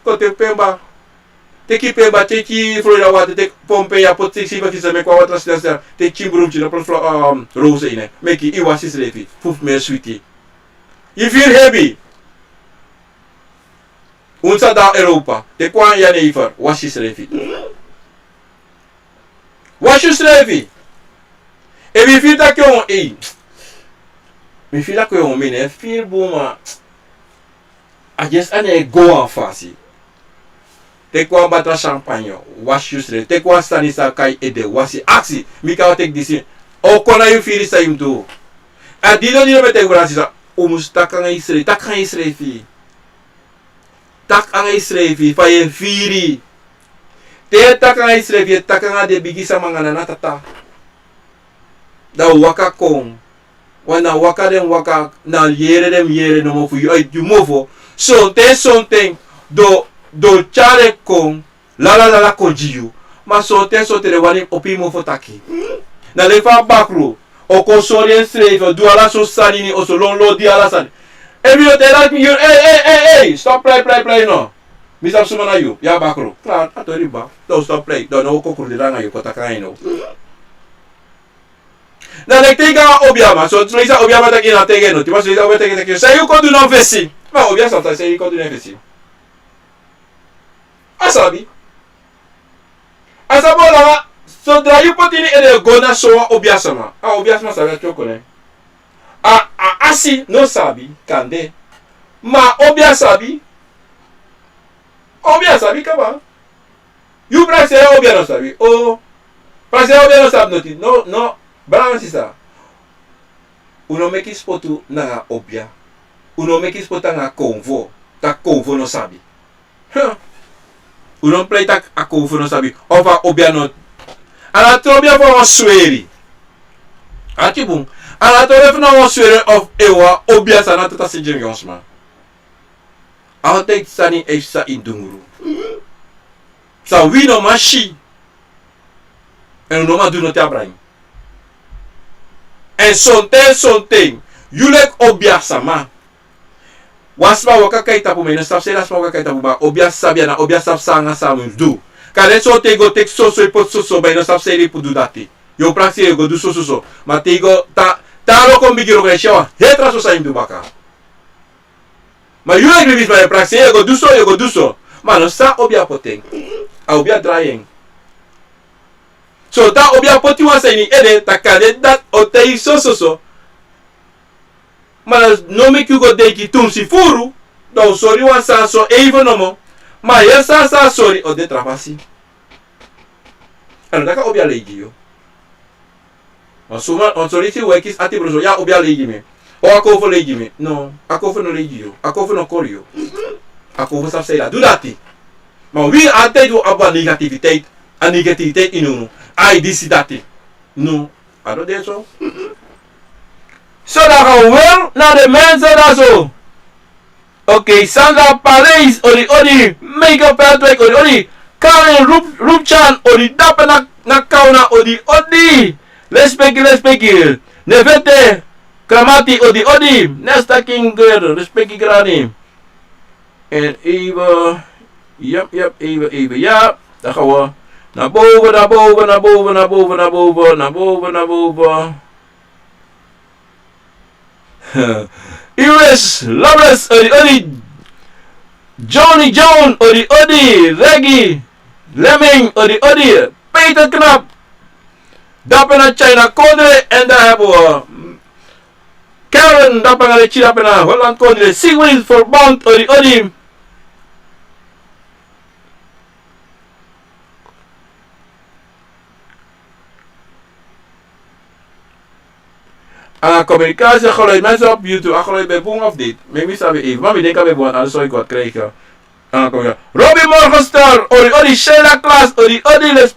Speaker 1: Ko te pemba, te ki pemba, te ki Florida water, te pompe ya pot te siva kisa me kwa watra sida te chimbrum chino pro rose ine. Meki i wasi slepi, fuf meer sweetie. You feel heavy. Unsa da Europa, te kwa ya neiver, wasi slepi. Wasi slepi. E mi feel dat yon mi feel dat yon mine, feel boma. I just ane go aan fasi. Te kwa batra champagne, wash you slepi. Te kwa sani sa kai ede, wasi aksi. Mi ka take this in. O kona you feel sa im do. A dido ni me te brasi sa. Umus tak ang isre, tak ang isrefi. Tak ang isrefi, fa ye firi. Te tak ang isrefi, tak ang de bigi sa mga nanatata. Da waka kong. Wana waka dem waka na yere no mo fu you move. So te something do chare kong la kojiu. Ma so te de wani opi mo fo taki. Na le fa bakru. O ko sorien straight do ala so sani ni o so lo di ala sani. Every day like you hey stop play no. Misa sumana you ya bakru. Claro, atori ba. Don't stop play. Don't no ko kurdiranga you ko takai no. Na nagtega obiama, so tulisa obiama taki na tege no, tiba tulisa obiama taki, say you kodu na vesi, ma obiama sometimes say you kodu na vesi. Asabi la, so dra you put in ede gona so obiama sama, obiama sabi choko ne. Asi no sabi kande, ma obiama sabi kaba. You prase obiama no sabi, prase obiama no sabi no. Balance ça. Uno meki spotu nanga obia. Uno meki spotu nanga konvo. Ta konvo no sabi. Uno play tak a konvo no sabi. Ova obia no. Ala trobia for on sweri. Atibum. Ala trobia for on sweri of ewa obia sana tata sejem yonsma. I'll take sani efsa indunguru. Sa wino mashi. En no ma do no te abrahim. En something, you like obia sama. Wasma waka kaita pu mena staf sela waka kaita pu ba obia sabia na obia sab sanga samu do. Kale so te go tek so pot so ba no staf seli pu do dati. Yo praksi go do so. Ma te go ta ro kon bigiro ga shawa. Hetra so sa indu baka. Ma you like revis ba praksi go do so. Ma no sa obia poteng. A obia drying. So that obia poti wa saying ede takade that otei so. Mas no make you go deki tunsi furu. Do sorry wa sa so even no mo. Ma ya sa sorry o de trapasi. Ano daka obia legi yo. Masuma on sorry ti wekis ati broso ya obia legi me. O akofo legi me. No, akofo no legi yo. Akofo no korio. Akofo sa say la do dati. Ma we ate do aba negativiteit. A negativiteit inu. I disi dati. No, I don't think so. So dat gaan wel naar de mensen daar zo. Oké, Sandra Parijs, odi, make-up Patrick, odi, Karen Rupchan, odi, dapper na kauna, odi, respecti, nevete, kramati, odi, nesta king girl, respecti grani. En even, even, ja, daar gaan we. Naar boven. US, Loveless, odi, Johnny John, odi, Reggie, Lemming, odi, Peter Knap, dapper naar China Kodre, en daar hebben we Karen, dapper naar de China, naar Holland Kodre, Sigrid Verband, odi, communicatie, geluid mensen op YouTube, geluid bij Boom of dit. Maybe sabi even, maar we denken bij Boom, anders zou ik wat krijgen. Robbie Morgenster, odi Sheila Klaas, odi le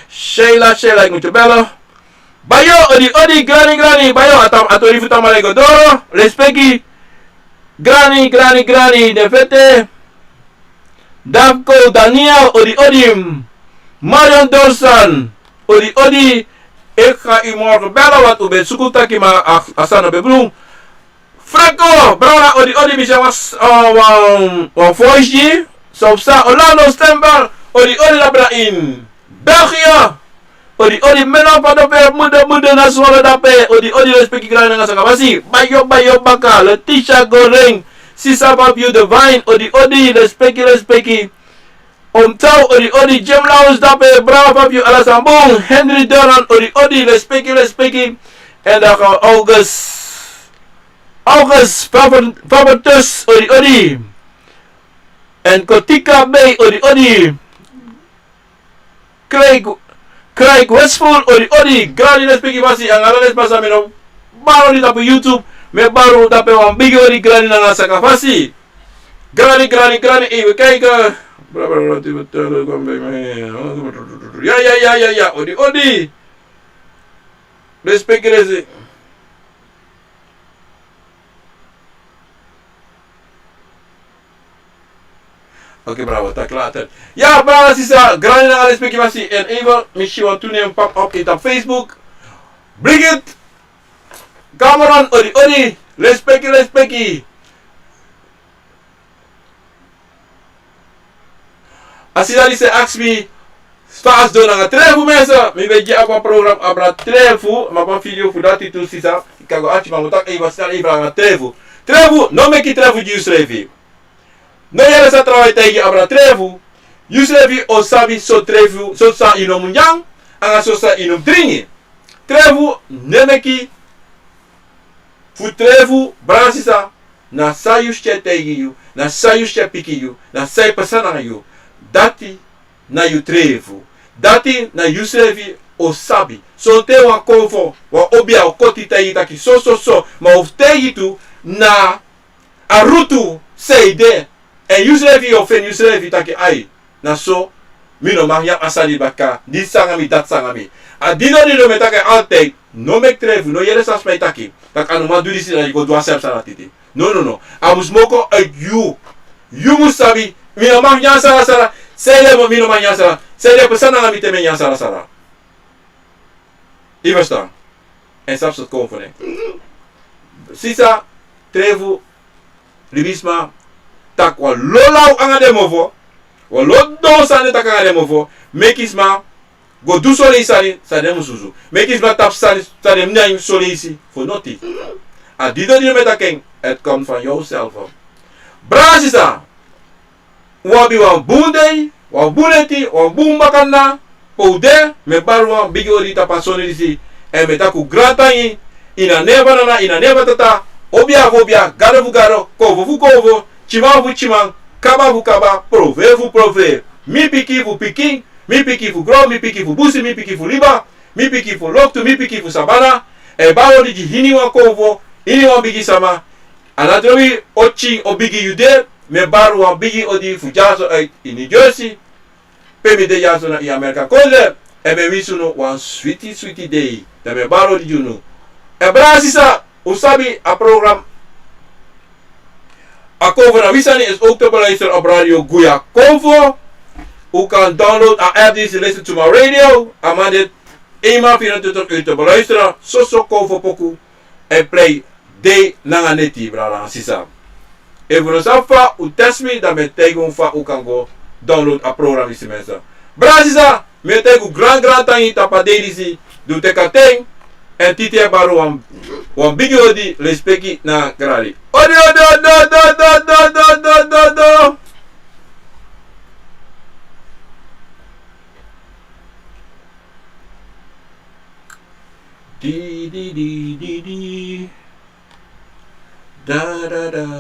Speaker 1: Sheila, ik moet je bellen. Bayo, odi, granny, bayo, atori futama lego doro, le speki, granny, de vete. Davko, Daniel, odi, Marion Dorsan, odi, ik ga u morgen bellen, want u bent zoekutaki maar asana bebloem. Franco, brana odi bisa was voice so sa Orlando Stember odi labra in België odi mena pada pe muda na suara dape odi respect grana nga saka basi bayo baka Letitia Goreng sisa babio de Vyent odi respect Omtau odi Jim Laus dape brava babio ala sambong Henry Doran odi respect en dan August Fabertus odi en Kotika Bay odi Craig Westful odi grandi respect basi ang arales basa meno baru di tapu YouTube me baru tape wan bigi odi grandi na saka basi grandi we kijk ya odi respect resi. Oké, bravo, tak later. Ja, bravo, sisa, grande na respectie masih. En even, misschien wat toen een pop op in op Facebook. Brigitte, Cameron, odi, respectie. Als je dan ask me, spaas doen aan het treffen mensen. Mi weet je apa program abra treffen, maar van video voor dati tu sisa. Ik kan go atje, maar moet ook even snel even aan het treffen. Treffen, no make it treffen juist treffen. No yere sa trabalho tegen abra trefu. Yuslevi o sabi so trefu so sa inom yang anga so sa inom dringi. Trefu nemeki fu trefu brasisa na sayusche tegen you, na sayusche piki you, na say pasana you. Dati na you trefu. Dati na yuslevi o sabi. So te Wang Akomfo wa obia o koti tegi taki so ma of tegi tu na arutu say de. En Yuslevi of en Yuslevi taki ai. Na so, mino mag ya asali baka. Di sangami, dat sangami. A dino metake altijd. No mek trefu, no yere sas mai taki. Tak anu ma duri si na yiko dwa sep salatiti. No. Amus moko uit you. You mus sabi. Mino mag ya sara. Sele mo mino mag ya sara. Sele pesana ngami teme ya sara. I verstaan. En saps het komen van hem. Sisa, trefu, libisma. Tak wa lolau anga demofo wa lodo sane tak anga demofo mekisma go du soli sani sa demu suzu mekisma tap sani sa dem nyang soli isi for noti a dido di metaken het komt van jouzelf af brasisa wabi wan bunde wa buneti wa bumbakanda poude me barwa bigi ori tapasoni isi e metaku grantangi ina neva tata obia garo kovo Chimang, kaba, prove. Mi piki fu piking, mi piki fu grom, mi piki fu busi, mi piki fu liba, mi piki fu loktu, mi piki fu sabana. E bawo di hini Wang Akomfo, ini wan bigi sama. Anatrowi ochi obigi yude, me baru wan bigi odi fu jaso uit in New Jersey. Pemi de jaso na i Amerika koze, e me wisuno wan sweetie day. Da me baru di junu. E brasisa, usabi a program Akomfo na Wisani is ook te beluisteren op radio Wang Akomfo. U kan download a app die listen to my radio. Ama dit eenmaal 24 uur te beluisteren. Soso Akomfo poku. En play de nanga neti brada sisa. Even ons afva, u test me, dan met tegen fa u kan go download a program die mensen. Brada sisa, met tegen grand tangi tapa dedisi. Du teka teng. En titi baru wan bigi odi respecti na gradi. Odi. Di. Da.